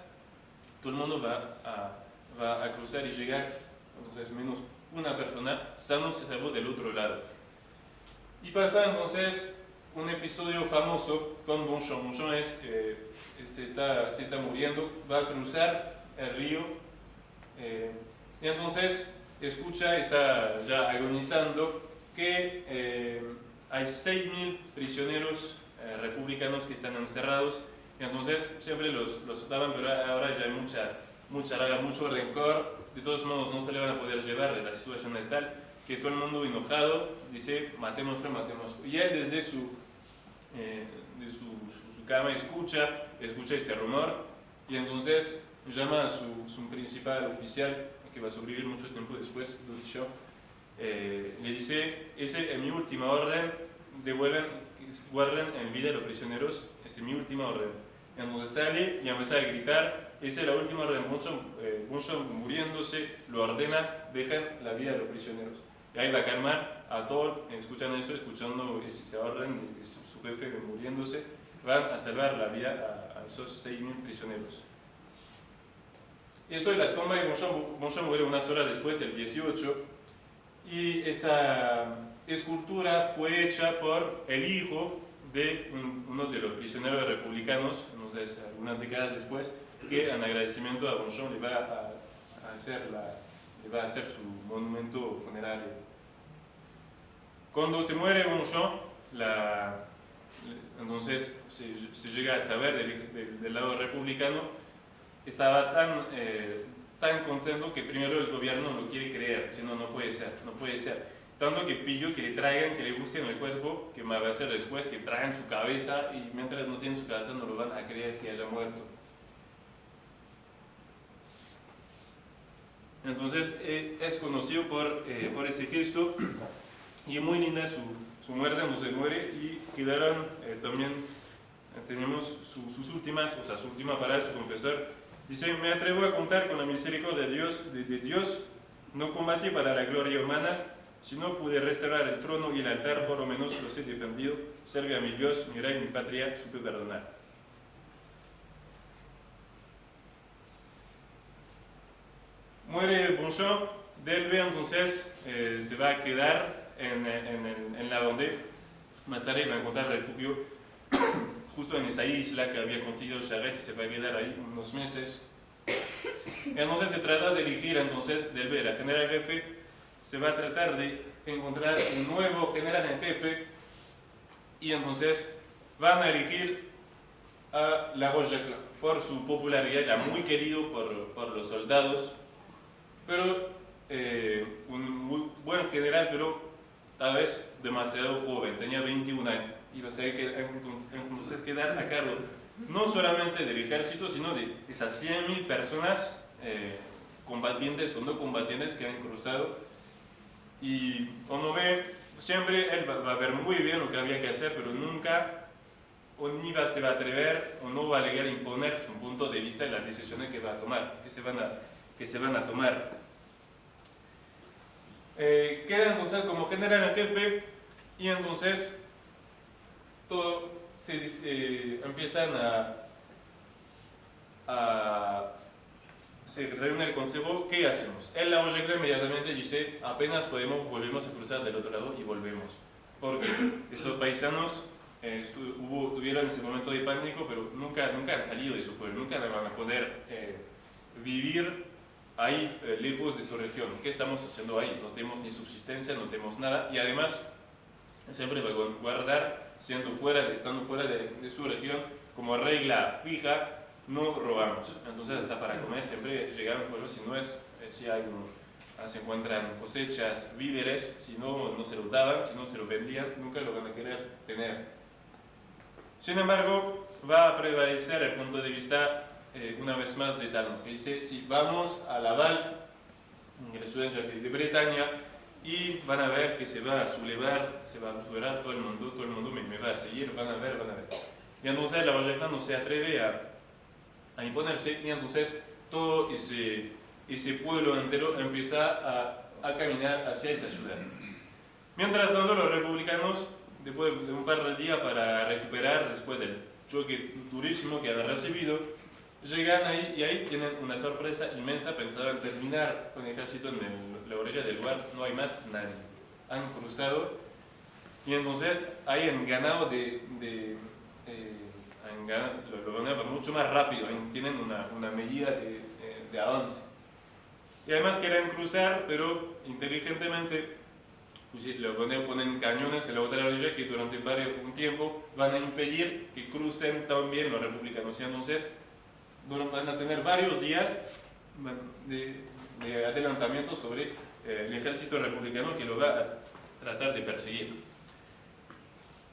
todo el mundo va a cruzar y llegar, entonces menos una persona sano se salvó del otro lado. Y pasa entonces un episodio famoso con Bonchon. Bonchon se está muriendo, va a cruzar el río y entonces escucha, está ya agonizando, que hay 6.000 prisioneros republicanos que están encerrados, y entonces siempre los daban, pero ahora ya hay mucha rabia, mucho rencor. De todos modos no se le van a poder llevar de la situación de tal que todo el mundo enojado dice matémoslo. Y él desde su cama escucha ese rumor, y entonces llama a su principal oficial, que va a sobrevivir mucho tiempo después, Dudichon, le dice, esa es mi última orden, guarden en vida a los prisioneros, esa es mi última orden. Entonces sale y empieza a gritar, esa es la última orden. Bonchon muriéndose lo ordena, dejen la vida a los prisioneros. Y ahí va a calmar a todos, escuchan eso, escuchando, si se ahorran de su jefe muriéndose, van a salvar la vida a esos 6.000 prisioneros. Eso es la toma de Bonchamp. Bonchamp muere unas horas después, el 18, y esa escultura fue hecha por el hijo de uno de los prisioneros republicanos, entonces, algunas décadas después, que en agradecimiento a Bonchamp le va a hacer su monumento funerario. Cuando se muere Bonchamp, entonces se llega a saber del lado republicano, estaba tan contento que primero el gobierno no quiere creer, si no, no puede ser. Tanto que pidió que le traigan, que le busquen el cuerpo, que va a hacer después, que traigan su cabeza, y mientras no tienen su cabeza no lo van a creer que haya muerto. Entonces es conocido por ese gesto, y muy linda su muerte, no se muere, y quedaron también, tenemos sus últimas, o sea, su última palabra, su confesor. Dice: me atrevo a contar con la misericordia de Dios, no combatí para la gloria humana, sino pude restaurar el trono y el altar, por lo menos los he defendido, serve a mi Dios, mi rey, mi patria, supe perdonar. Muere Bonchamp, Delbé entonces se va a quedar en la donde más tarde va a encontrar refugio justo en esa isla que había conseguido Charette, y se va a quedar ahí unos meses. Entonces se trata de elegir entonces Delbé, el general jefe. Se va a tratar de encontrar un nuevo general en jefe, y entonces van a elegir a La Rochefoucauld por su popularidad, ya muy querido por los soldados, pero un muy buen general, pero tal vez demasiado joven, tenía 21 años, y va a tener que entonces quedar a cargo no solamente del ejército, sino de esas 100.000 personas combatientes o no combatientes que han cruzado. Y cuando ve, siempre él va a ver muy bien lo que había que hacer, pero nunca o ni se va a atrever o no va a llegar a imponer su punto de vista en las decisiones que va a tomar, que se van a tomar. Queda entonces como general en jefe, y entonces todo empiezan se reúne el consejo. ¿Qué hacemos? El La Rochefoucauld inmediatamente dice: apenas podemos, volvemos a cruzar del otro lado y volvemos, porque esos paisanos tuvieron ese momento de pánico, pero nunca han salido de su pueblo, nunca van a poder vivir ahí lejos de su región. ¿Qué estamos haciendo ahí? No tenemos ni subsistencia, no tenemos nada, y además siempre va a guardar, estando fuera de su región, como regla fija: no robamos. Entonces hasta para comer siempre llegaban pueblos, si se encuentran cosechas, víveres, si no se los daban, si no se los vendían, nunca lo van a querer tener. Sin embargo, va a prevalecer el punto de vista una vez más de Talon, que dice: si vamos a Laval, en el sudeste de Bretaña, y van a ver que se va a sublevar todo el mundo me va a seguir, van a ver. Y entonces La Rochefoucauld no se atreve a imponerse, y entonces todo ese pueblo entero empieza a caminar hacia esa ciudad. Mientras tanto, los republicanos, después de un par de días para recuperar, después del choque durísimo que han recibido, llegan ahí, y ahí tienen una sorpresa inmensa. Pensaban terminar con el ejército en la orilla del lugar, no hay más nadie. Han cruzado, y entonces ahí han ganado lo ganan mucho más rápido, tienen una medida de avance. Y además quieren cruzar, pero inteligentemente ponen cañones en la otra orilla que durante un tiempo van a impedir que crucen también los republicanos. Y entonces van a tener varios días de adelantamiento sobre el ejército republicano, que lo va a tratar de perseguir.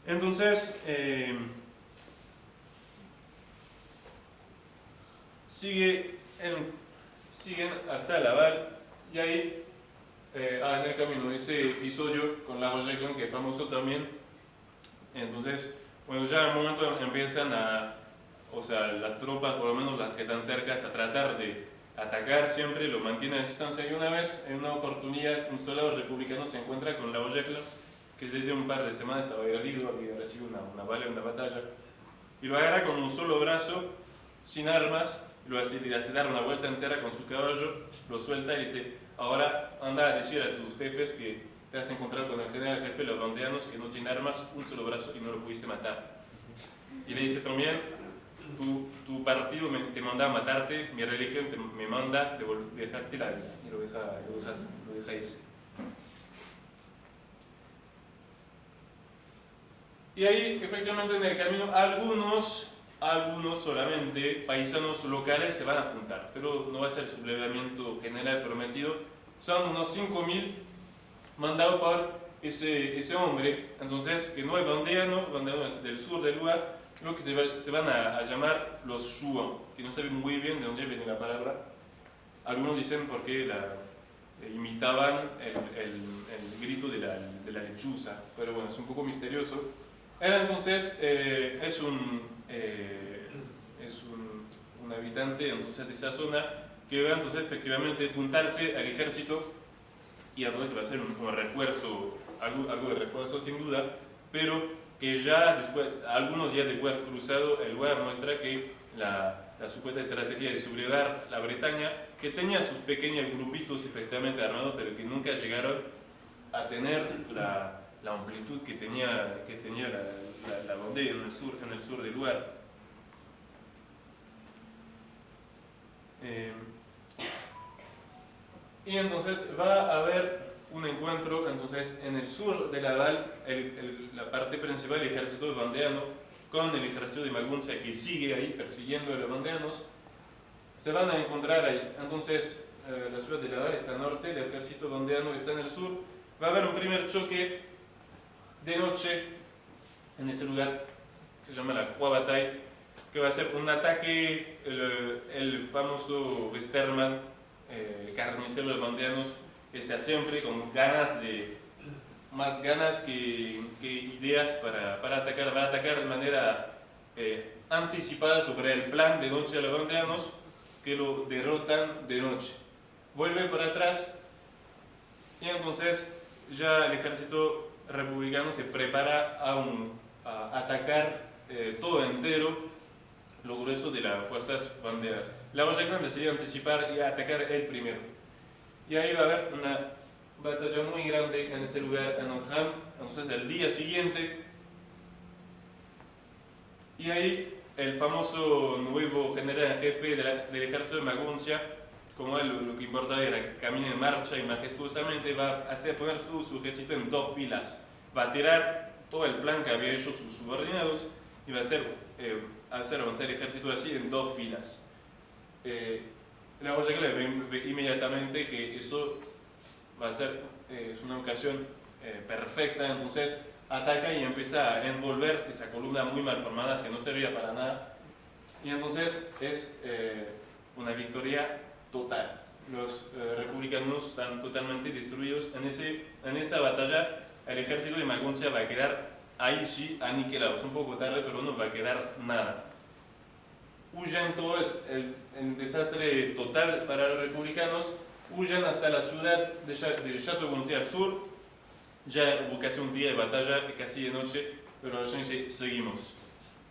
Entonces siguen hasta Laval, y ahí en el camino ese episodio con La Rochefoucauld, que es famoso también. Entonces, bueno, ya en un momento empiezan las tropas, por lo menos las que están cerca, a tratar de atacar siempre, lo mantiene a distancia. Y una vez, en una oportunidad, un soldado republicano se encuentra con Lavoisier, que desde un par de semanas estaba herido, había recibido una bala en una batalla, y lo agarra con un solo brazo, sin armas, le hace dar una vuelta entera con su caballo, lo suelta y le dice: ahora anda a decir a tus jefes que te has encontrado con el general jefe de los vandeanos, que no tiene armas, un solo brazo y no lo pudiste matar. Y le dice también: tu partido te manda a matarte, mi religión me manda dejarte la vida. Y lo deja irse. Y ahí, efectivamente, en el camino, algunos solamente, paisanos locales, se van a juntar, pero no va a ser el sublevamiento general prometido. Son unos 5.000 mandados por ese hombre, entonces, que no es vandeano es del sur del lugar, lo que se van a llamar los Shuan, que no saben muy bien de dónde viene la palabra. Algunos dicen porque imitaban el grito de la lechuza, pero bueno, es un poco misterioso. Era entonces, es un habitante entonces, de esa zona que va entonces efectivamente juntarse al ejército, y entonces que va a ser un refuerzo, algo de refuerzo sin duda, pero que ya después, algunos días de haber cruzado el lugar, muestra que la supuesta estrategia de sublevar la Bretaña, que tenía sus pequeños grupitos efectivamente armados, pero que nunca llegaron a tener la amplitud que tenía la Vendée en el sur del lugar. Y entonces va a haber un encuentro entonces, en el sur de la Val, la parte principal del ejército vandeano con el ejército de Maguncia, que sigue ahí persiguiendo a los vandeanos. Se van a encontrar ahí. Entonces, la ciudad de la Val está al norte, el ejército vandeano está en el sur. Va a haber un primer choque de noche en ese lugar que se llama la Croix Bataille, que va a ser un ataque, el famoso Westermann, carnicero de los vandeanos, que sea siempre con más ganas que ideas para atacar. Va a atacar de manera anticipada sobre el plan de noche de los vandeanos, que lo derrotan de noche. Vuelve para atrás y entonces ya el ejército republicano se prepara a atacar todo entero lo grueso de las fuerzas banderas. Lavoisier decidió anticipar y atacar el primero. Y ahí va a haber una batalla muy grande en ese lugar, en Antram. Entonces, el día siguiente, y ahí el famoso nuevo general en jefe del ejército de Maguncia, como él lo que importaba era que camine en marcha y majestuosamente, va a poner su ejército en dos filas. Va a tirar todo el plan que había hecho sus subordinados y va a hacer avanzar el ejército así en dos filas. Lavoisier ve inmediatamente que eso va a ser es una ocasión perfecta, entonces ataca y empieza a envolver esa columna muy mal formada que no servía para nada, y entonces es una victoria total. Los republicanos están totalmente destruidos. En esa batalla el ejército de Maguncia va a quedar ahí sí aniquilado. Es un poco tarde, pero no va a quedar nada. Huyen todos, el desastre total para los republicanos. Huyen hasta la ciudad de Château-Gontier al sur. Ya hubo casi un día de batalla, casi de noche, pero seguimos.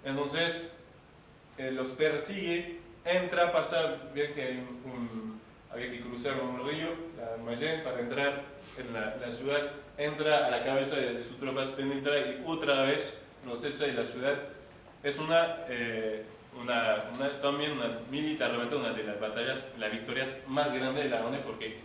Entonces los persigue, entra, pasa, bien que había que cruzar un río, la Mayenne, para entrar en la ciudad. Entra a la cabeza de sus tropas, penetra y otra vez los echa de la ciudad. Es también militarmente una de las batallas, las victorias más grandes de la ONU, porque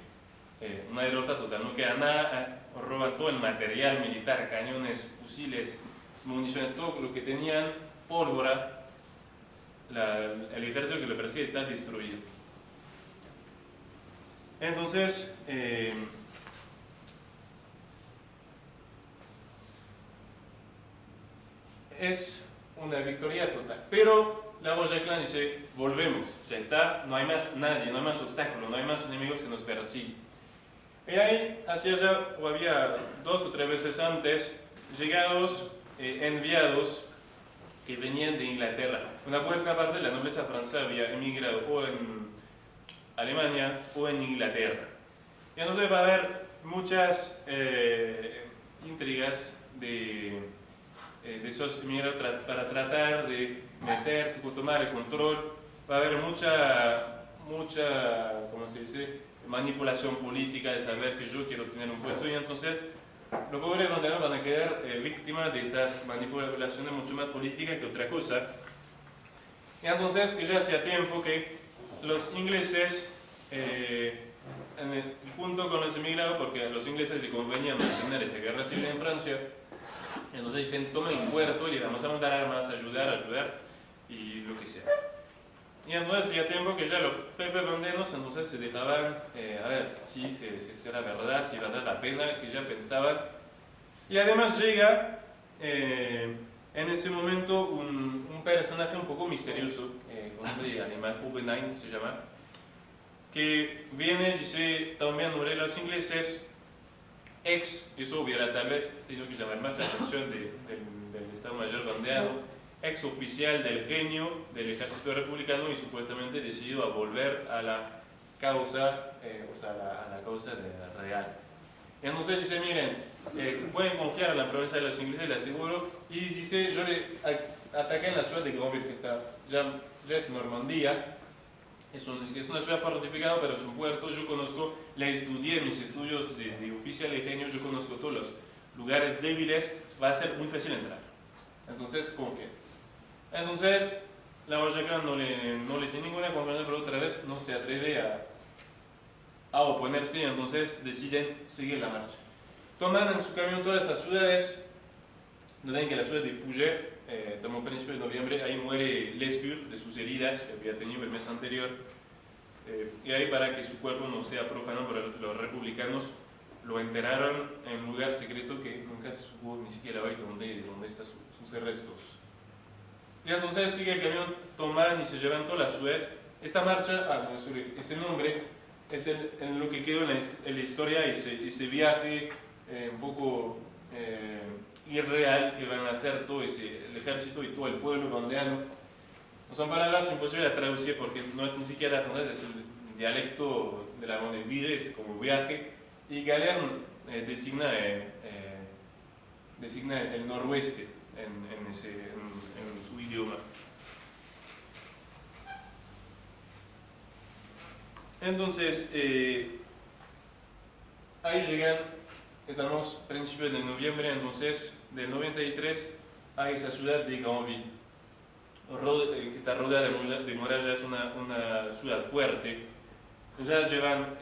una derrota total, no queda nada, roban todo el material militar, cañones, fusiles, municiones, todo lo que tenían, pólvora. El ejército que lo persigue está destruido. Entonces, es una victoria total. Pero Lavoisier dice: volvemos, ya está, no hay más nadie, no hay más obstáculos, no hay más enemigos que nos persiguen. Y ahí, hacia allá, o había 2 o 3 veces antes, llegados, enviados que venían de Inglaterra. Una buena parte de la nobleza francesa había emigrado o Alemania o en Inglaterra. Y entonces va a haber muchas intrigas de esos inmigrantes para tratar de meter, tomar el control. Va a haber mucha, ¿cómo se dice?, manipulación política de saber que yo quiero tener un puesto, y entonces los pobres ronderos van a quedar víctimas de esas manipulaciones mucho más políticas que otra cosa. Y entonces que ya hacía tiempo que los ingleses, junto con los emigrados, porque a los ingleses les convenía mantener esa guerra civil en Francia, entonces dicen, tomen un puerto y le vamos a mandar armas, ayudar, y lo que sea. Y entonces hacía tiempo que ya los jefes ronderos entonces se dejaban, a ver si era verdad, si iba a dar la pena, que ya pensaban. Y además llega en ese momento un personaje un poco misterioso, con nombre alemán, Oppenheim se llama, que viene, dice también sobre los ingleses, eso hubiera tal vez tenido que llamar más la atención del Estado Mayor bandeado, ex oficial del genio del ejército republicano y supuestamente decidido a volver a la causa, a la causa real. Y entonces dice, miren, pueden confiar en la promesa de los ingleses, les aseguro, y dice, yo le ataqué en la ciudad de Granville, que está ya es Normandía, es una ciudad fortificada, pero es un puerto. Yo conozco, la estudié en mis estudios de oficial de genio, yo conozco todos los lugares débiles, va a ser muy fácil entrar. Entonces, confíen. Entonces, la Vallecran no le tiene ninguna confianza, pero otra vez no se atreve a oponerse, y entonces deciden seguir la marcha. Toman en su camión todas esas ciudades. No den que la ciudad de Fougères, tomó a principios de noviembre, ahí muere Lescure de sus heridas que había tenido el mes anterior. Y ahí, para que su cuerpo no sea profanado por los republicanos, lo enterraron en un lugar secreto que nunca se supo ni siquiera hoy dónde están sus restos. Y entonces sigue el camión, toman y se llevan todas las ciudades. Esta marcha, ese nombre, es en lo que quedó en la historia, ese viaje un poco irreal que van a hacer todo el ejército y todo el pueblo bandeano. No son palabras imposibles de traducir porque no es ni siquiera francés, es el dialecto de la Bonneville, es como viaje. Y Galern designa el noroeste en su idioma. Entonces, ahí llegan, estamos a principios de noviembre, entonces, del 93, a esa ciudad de Granville, que está rodeada de murallas, es una ciudad fuerte. Ya llevan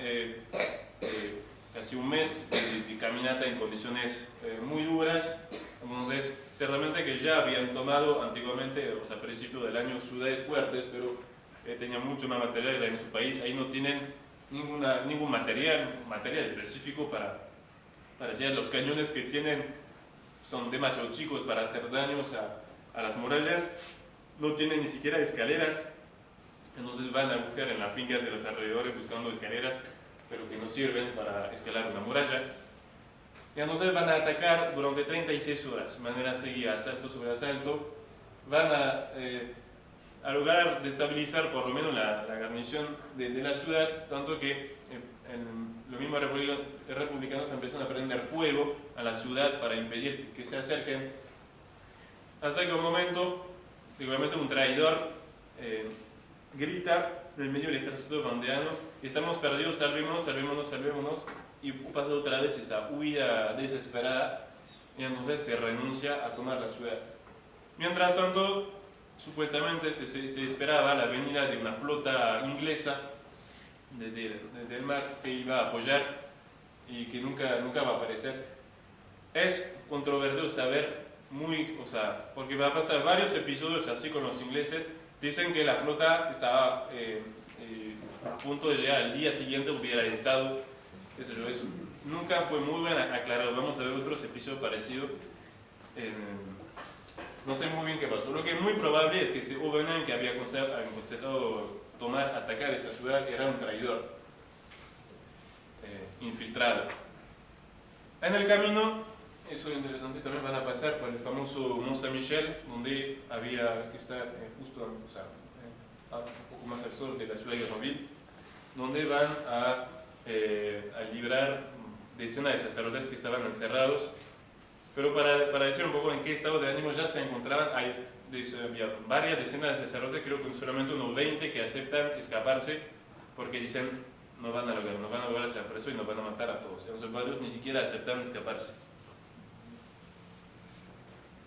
casi un mes de caminata en condiciones muy duras. Entonces, ciertamente que ya habían tomado antiguamente, a principios del año, ciudades fuertes, pero tenían mucho más material en su país. Ahí no tienen ningún material específico para llegar. Los cañones que tienen son demasiado chicos para hacer daños a las murallas. No tienen ni siquiera escaleras. Entonces van a buscar en la finca de los alrededores buscando escaleras, pero que no sirven para escalar una muralla. Y entonces van a atacar durante 36 horas, de manera seguida, asalto sobre asalto. Van a lograr destabilizar por lo menos la guarnición de la ciudad, tanto que los mismos republicanos empiezan a prender fuego a la ciudad para impedir que se acerquen. Hasta que un momento, seguramente un traidor grita del medio del ejército bandeano: estamos perdidos, salvémonos, y pasa otra vez esa huida desesperada, y entonces se renuncia a tomar la ciudad. Mientras tanto, supuestamente se esperaba la venida de una flota inglesa desde el mar que iba a apoyar y que nunca va a aparecer. Es controvertido saber porque va a pasar varios episodios así con los ingleses. Dicen que la flota estaba a punto de llegar al día siguiente, hubiera estado, eso nunca fue muy bien aclarado. Vamos a ver otros episodios parecidos. No sé muy bien qué pasó. Lo que es muy probable es que ese Oppenheim que había aconsejado atacar esa ciudad era un traidor infiltrado. En el camino, eso es interesante, también van a pasar por el famoso Mont Saint-Michel, donde había que estar justo un poco más al sur de la ciudad de Granville. donde van a librar decenas de sacerdotes que estaban encerrados. Pero para decir un poco en qué estado de ánimo ya se encontraban, había varias decenas de sacerdotes, creo que solamente unos 20 que aceptan escaparse porque dicen no van a lograr ser presos y nos van a matar a todos. Entonces varios ni siquiera aceptan escaparse.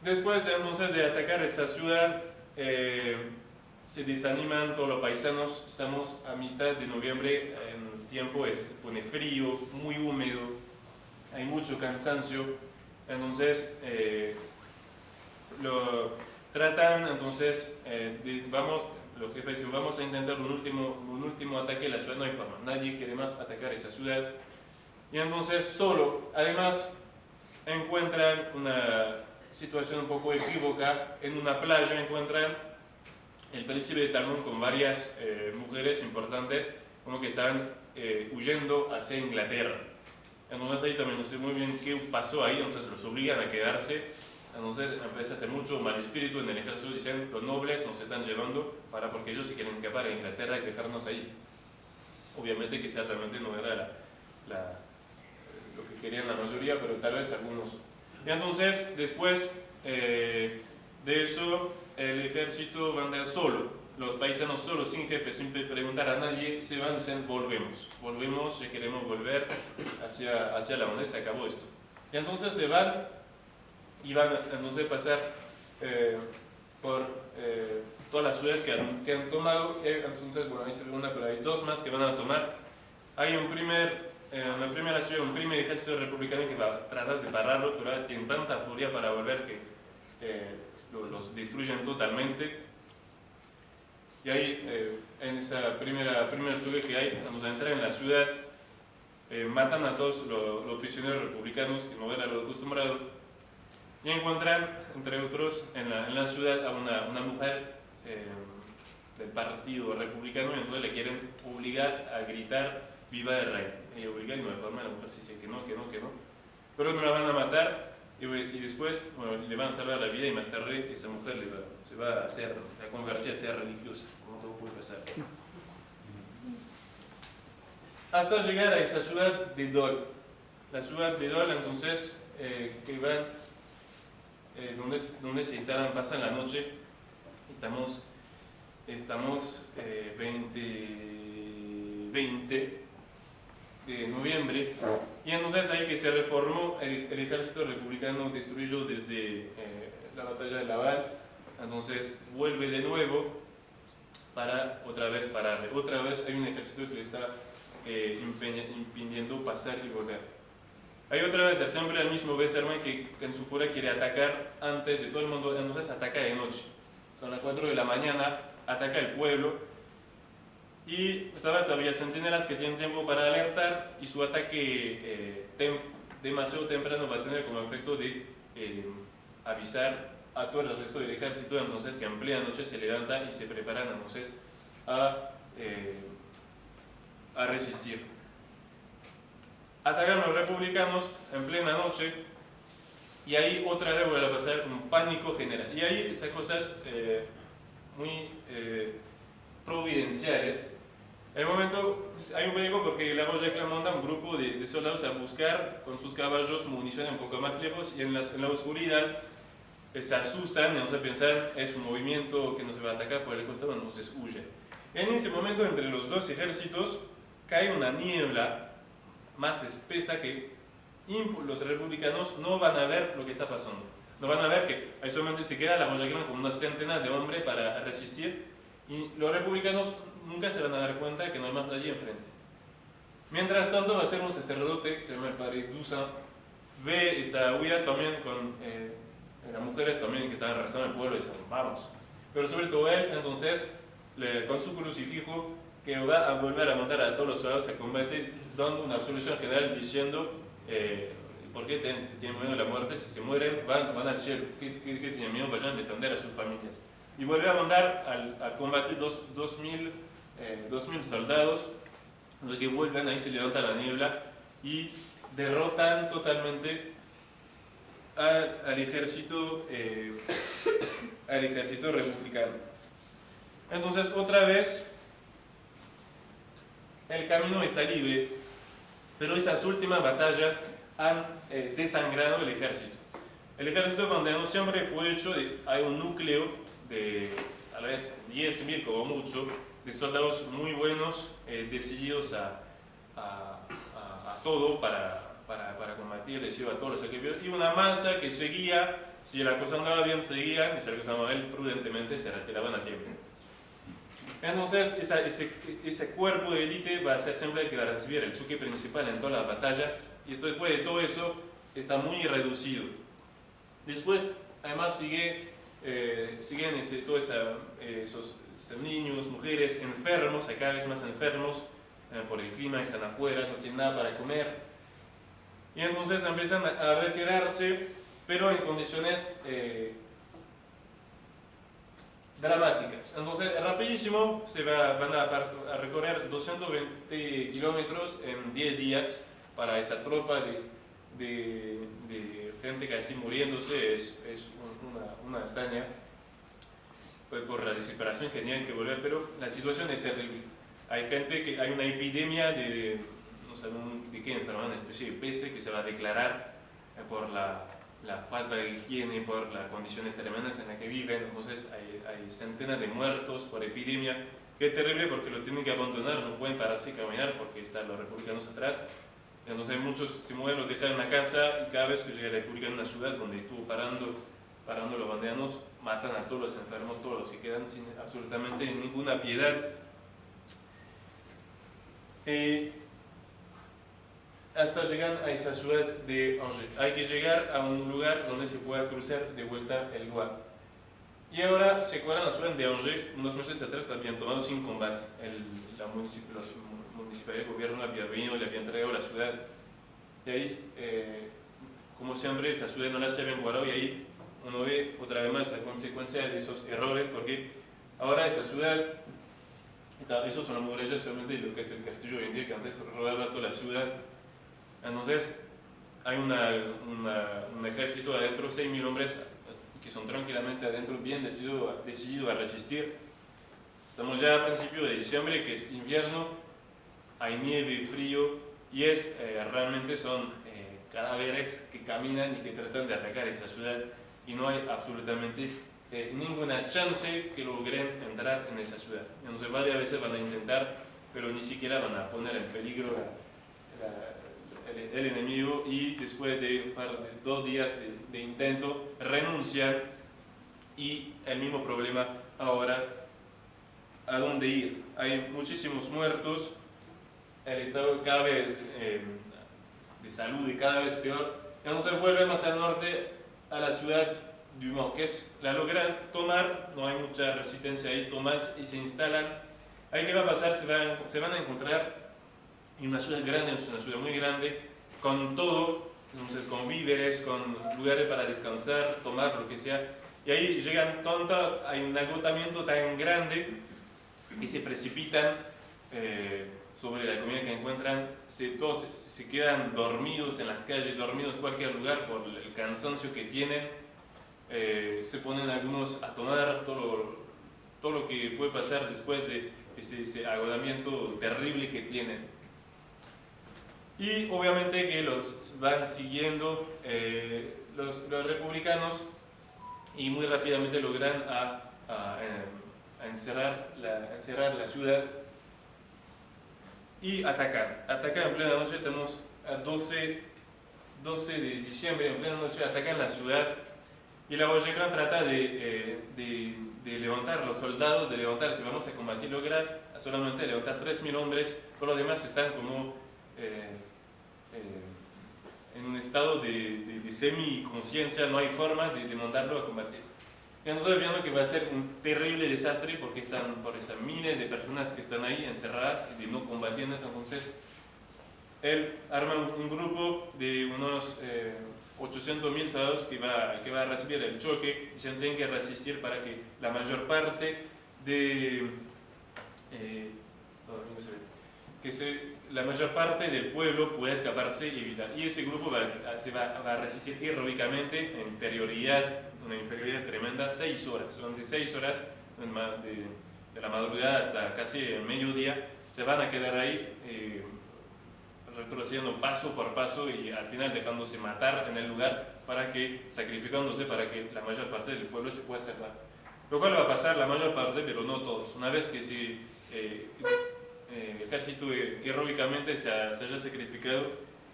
Después entonces de atacar esa ciudad, se desaniman todos los paisanos. Estamos a mitad de noviembre, el tiempo se pone frío, muy húmedo, hay mucho cansancio. Entonces lo tratan, entonces los jefes dicen vamos a intentar un último ataque a la ciudad, no hay forma, nadie quiere más atacar esa ciudad. Y entonces además encuentran una situación un poco equívoca. En una playa encuentran el príncipe de Talmón con varias mujeres importantes, como que estaban huyendo hacia Inglaterra. Entonces ahí también no sé muy bien qué pasó ahí, entonces los obligan a quedarse. Entonces empieza a hacer mucho mal espíritu en el ejército, dicen los nobles nos están llevando porque ellos se quieren escapar a Inglaterra y dejarnos ahí. Obviamente que ciertamente no era lo que querían la mayoría, pero tal vez algunos. Y entonces después de eso el ejército va a andar solo. Los paisanos solos, sin jefe, sin preguntar a nadie, se van y dicen volvemos, si queremos volver hacia la donde se acabó esto. Y entonces se van y van entonces a pasar por todas las ciudades que han tomado. Entonces, bueno, ahí se ve una, pero hay dos más que van a tomar. Hay una primera ciudad, un primer ejército republicano que va a tratar de pararlo, pero tienen tanta furia para volver que los destruyen totalmente. Y ahí, en esa primer choque que hay, vamos a entrar en la ciudad, matan a todos los prisioneros republicanos, que no era lo acostumbrado, y encuentran, entre otros, en la ciudad a una mujer del partido republicano, y entonces le quieren obligar a gritar viva el rey. Ella obliga y no hay forma, la mujer se dice que no, pero no la van a matar. Y después, bueno, le van a salvar la vida y más tarde esa mujer se va a convertir a ser religiosa, como todo puede pasar. Hasta llegar a esa ciudad de Dol. La ciudad de Dol, entonces, que van, donde se instalan, pasan la noche. Estamos 20 de noviembre, y entonces ahí que se reformó el ejército republicano, destruyó desde la batalla de Laval. Entonces vuelve de nuevo para otra vez pararle. Otra vez hay un ejército que le está impidiendo pasar y volver. Hay otra vez siempre el mismo Westermann que en su furia quiere atacar antes de todo el mundo. Entonces ataca de noche, son las 4 de la mañana, ataca el pueblo. Y esta vez había centinelas que tienen tiempo para alertar, y su ataque demasiado temprano va a tener como efecto de avisar a todo el resto del ejército. Entonces que en plena noche se levantan y se preparan entonces a resistir. Atacan los republicanos en plena noche, y ahí otra vez vuelve a pasar un pánico general. Y ahí esas cosas muy providenciales. En el momento hay un pánico porque la Roja manda un grupo de soldados a buscar con sus caballos munición un poco más lejos, y en la oscuridad se asustan y no se piensan es un movimiento que no se va a atacar por el costado, entonces huyen. En ese momento entre los dos ejércitos cae una niebla más espesa que los republicanos no van a ver lo que está pasando. No van a ver que ahí solamente se queda la Roja con una centena de hombres para resistir, y los republicanos nunca se van a dar cuenta que no hay más allí enfrente. Mientras tanto va a ser un sacerdote que se llama el padre Dusan, ve esa huida también con las mujeres también que estaban rezando en el pueblo, y dicen vamos. Pero sobre todo él, entonces, con su crucifijo, que va a volver a mandar a todos los soldados a combate, dando una absolución general diciendo ¿por qué tienen miedo de la muerte? Si se mueren van al cielo. ¿Qué tienen miedo? Vayan a defender a sus familias. Y vuelve a mandar al combate 2.000 soldados, los que vuelven, ahí se levanta la niebla y derrotan totalmente al ejército republicano. Entonces otra vez el camino está libre, pero esas últimas batallas han desangrado el ejército. El ejército vendano siempre fue hecho hay un núcleo de a la vez 10.000 como mucho, de soldados muy buenos, decididos a todo para combatir, decididos a todos los sacrificios, y una masa que seguía, si la cosa andaba bien seguían, y si la cosa andaba mal prudentemente se retiraban a tiempo. Entonces ese cuerpo de élite va a ser siempre el que va a recibir el choque principal en todas las batallas, y después de todo eso está muy reducido. Después además siguen todos esos niños, mujeres enfermos, cada vez más enfermos por el clima, están afuera, no tienen nada para comer, y entonces empiezan a retirarse, pero en condiciones dramáticas. Entonces rapidísimo van a recorrer 220 kilómetros en 10 días para esa tropa de gente casi muriéndose. Es una hazaña por la desesperación que tenían que volver, pero la situación es terrible. Hay una epidemia no sabemos de qué enfermedad, una especie de peste que se va a declarar por la falta de higiene, por las condiciones tremendas en las que viven. Entonces hay centenas de muertos por epidemia, que es terrible porque lo tienen que abandonar, no pueden pararse y caminar porque están los republicanos atrás. Entonces muchos se mueven, los dejan en la casa, y cada vez que llega la República en una ciudad donde estuvo parando los bandeanos, matan a todos los enfermos, todos los que quedan sin absolutamente ninguna piedad. Hasta llegan a esa ciudad de Angers. Hay que llegar a un lugar donde se pueda cruzar de vuelta el Loire. Y ahora se cuadran la ciudad de Angers. Unos meses atrás la habían tomado sin combate. Los municipales del gobierno habían venido, le habían entregado la ciudad. Y ahí, como siempre, esa ciudad no la se habían guardado, y ahí uno ve otra vez más la consecuencia de esos errores, porque ahora esa ciudad, esos son las murallas solamente de lo que es el castillo hoy en día, que antes rodeaba toda la ciudad. Entonces hay un ejército adentro, 6.000 hombres que son tranquilamente adentro, bien decididos a resistir. Estamos ya a principios de diciembre, que es invierno, hay nieve, frío, y realmente son cadáveres que caminan y que tratan de atacar esa ciudad, y no hay absolutamente ninguna chance que logren entrar en esa ciudad. Entonces varias veces van a intentar, pero ni siquiera van a poner en peligro el enemigo, y después de 2 días de intento renuncian. Y el mismo problema ahora, ¿a dónde ir? Hay muchísimos muertos, el estado cada vez de salud y cada vez peor. Entonces vuelven más al norte a la ciudad de Mans, que la logran tomar, no hay mucha resistencia ahí, toman y se instalan. Ahí qué va a pasar, se van a encontrar en una ciudad grande, es una ciudad muy grande, con todo, entonces con víveres, con lugares para descansar, tomar, lo que sea. Y ahí hay un agotamiento tan grande que se precipitan sobre la comida que encuentran, todos se quedan dormidos en las calles, dormidos en cualquier lugar por el cansancio que tienen. Se ponen algunos a tomar todo lo que puede pasar después de ese agotamiento terrible que tienen. Y obviamente que los van siguiendo los republicanos, y muy rápidamente logran encerrar la ciudad y atacar en plena noche. Estamos a 12 de diciembre, en plena noche atacan la ciudad, y la Rosecrans trata de levantar los soldados, si vamos a combatir, logra solamente levantar 3.000 hombres, por lo demás están como en un estado de semi-conciencia, no hay forma de mandarlo a combatir. Y nosotros viendo que va a ser un terrible desastre, porque están por esas miles de personas que están ahí encerradas y de no combatientes. Entonces él arma un grupo de unos 800.000 soldados que va a recibir el choque, y se tienen que resistir para que la mayor parte la mayor parte del pueblo pueda escaparse y evitar. Y ese grupo va a resistir heroicamente en una inferioridad tremenda, 6 horas. Durante 6 horas, de la madrugada hasta casi el mediodía, se van a quedar ahí retrocediendo paso por paso y al final dejándose matar en el lugar sacrificándose para que la mayor parte del pueblo se pueda salvar. Lo cual va a pasar la mayor parte, pero no todos. Una vez que el ejército heroicamente se haya sacrificado,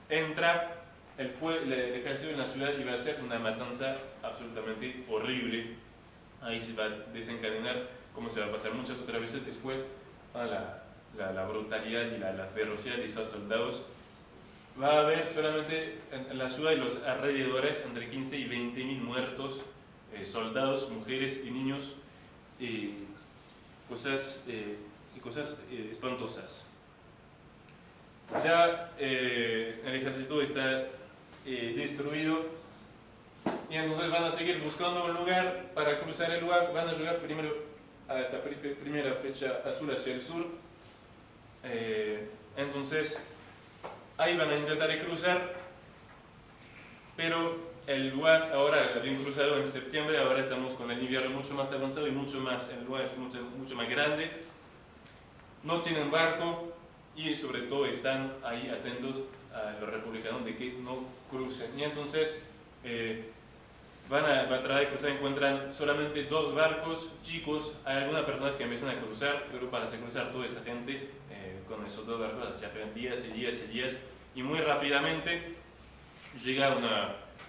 entra el ejército en la ciudad y va a ser una matanza absolutamente horrible. Ahí se va a desencadenar, como se va a pasar muchas otras veces después, a la brutalidad y la ferocidad de esos soldados. Va a haber solamente en la ciudad y los alrededores entre 15 y 20 mil muertos, soldados, mujeres y niños, cosas espantosas. Ya el ejército está destruido y entonces van a seguir buscando un lugar para cruzar el lugar. Van a llegar primero a esa primera flecha azul hacia el sur. Entonces ahí van a intentar cruzar, pero el lugar ahora habían cruzado en septiembre, ahora estamos con el invierno mucho más avanzado y el lugar es mucho más grande. No tienen barco y sobre todo están ahí atentos a los republicanos de que no crucen. Y entonces van a tratar de cruzar, encuentran solamente 2 barcos chicos. Hay algunas personas que empiezan a cruzar, pero para hacer cruzar toda esa gente con esos 2 barcos se hacen días y días y días, y muy rápidamente llega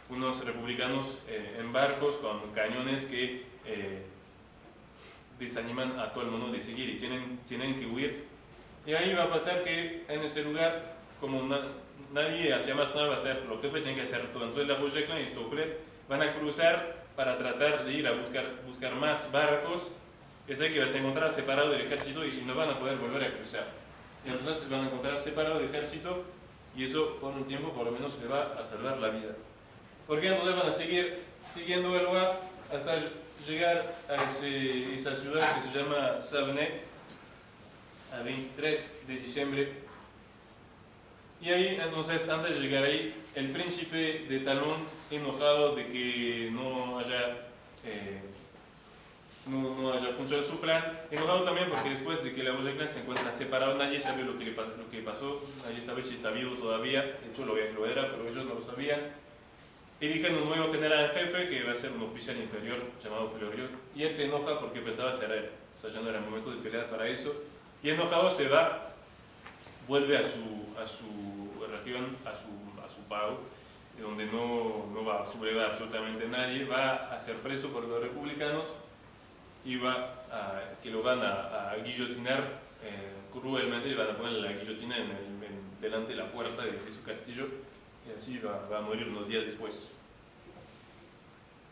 unos republicanos en barcos con cañones que desaniman a todo el mundo de seguir y tienen que huir. Y ahí va a pasar que en ese lugar, como nadie hacía más nada, va a hacer, los jefes tienen que hacer todo. Entonces la Roger y Stofflet van a cruzar para tratar de ir a buscar más barcos, que sé que vas a encontrar separado del ejército y no van a poder volver a cruzar. Y entonces se van a encontrar separado del ejército y eso por un tiempo por lo menos le va a salvar la vida. Porque entonces van a seguir siguiendo el lugar hasta llegar a esa ciudad que se llama Savne, a 23 de diciembre. Y ahí, entonces, antes de llegar ahí, el príncipe de Talmont, enojado de que no haya funcionado su plan, enojado también porque después de que la Roger se encuentra separado, nadie sabe lo que pasó, nadie sabe si está vivo todavía, de hecho lo era, pero ellos no lo sabían. Eligen un nuevo general jefe que va a ser un oficial inferior llamado Floriot, y él se enoja porque pensaba ser él, o sea, ya no era el momento de pelear para eso, y enojado se va, vuelve a su región, a su pago, donde no va a sublevar absolutamente nadie, va a ser preso por los republicanos y que lo van a guillotinar cruelmente, y van a poner la guillotina delante de la puerta de su castillo, y así va a morir unos días después.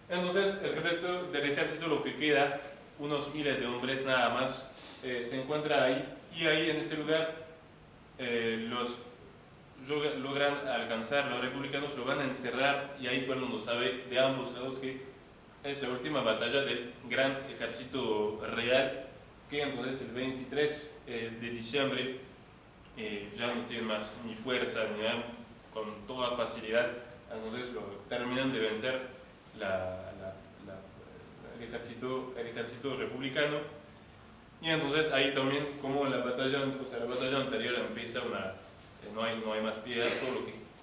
Entonces el resto del ejército, lo que queda, unos miles de hombres nada más, se encuentra ahí, y ahí en ese lugar logran alcanzar, los republicanos lo van a encerrar, y ahí todo el mundo sabe de ambos lados que es la última batalla del gran ejército real, que entonces el 23 de diciembre ya no tiene más ni fuerza ni nada, con toda facilidad, entonces terminan de vencer el ejército republicano. Y entonces ahí también, como la batalla anterior empieza no hay más piedad,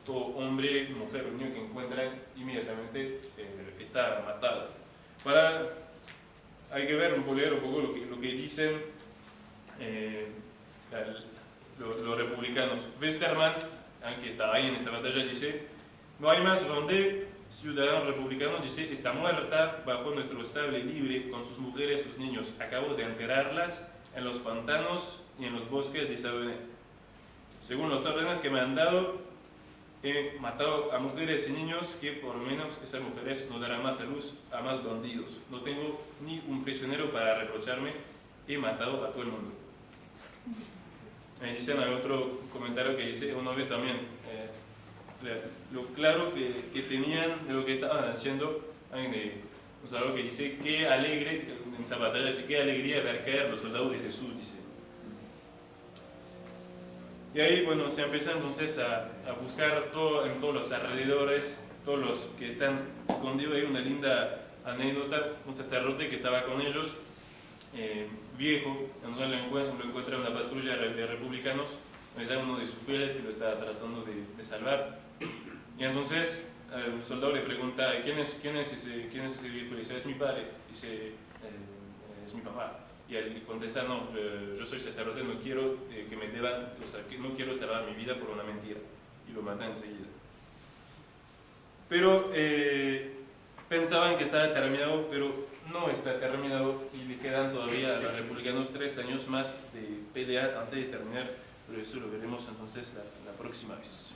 todo hombre, mujer o niño que encuentran inmediatamente está matado. Hay que ver un poco lo que dicen los republicanos. Westermann, que está ahí en esa batalla, dice: no hay más donde ciudadano republicano, dice, está muerta bajo nuestro sable libre con sus mujeres y sus niños. Acabo de enterrarlas en los pantanos y en los bosques de Savne. Según los órdenes que me han dado, he matado a mujeres y niños, que por lo menos esas mujeres no darán más a luz a más bandidos. No tengo ni un prisionero para reprocharme, he matado a todo el mundo. Me dicen, hay otro comentario que dice, uno ve también lo claro que tenían de lo que estaban haciendo. O sea, algo que dice, qué alegre, en esa batalla dice, qué alegría ver caer los soldados de Jesús, dice. Y ahí, bueno, se empieza entonces a buscar en todos los alrededores, todos los que están escondidos. Hay una linda anécdota, un sacerdote que estaba con ellos, viejo, entonces lo encuentra una patrulla de republicanos, está uno de sus fieles que lo está tratando de salvar. Y entonces el soldado le pregunta, ¿quién es ese viejo? Y dice, es mi padre. Dice, es mi papá. Y él contesta, no, yo soy sacerdote, no quiero que me deban, o sea, que no quiero salvar mi vida por una mentira. Y lo mata enseguida. Pero pensaban que estaba terminado, pero no está terminado y le quedan todavía a los republicanos 3 años más de pelea antes de terminar, pero eso lo veremos entonces la próxima vez.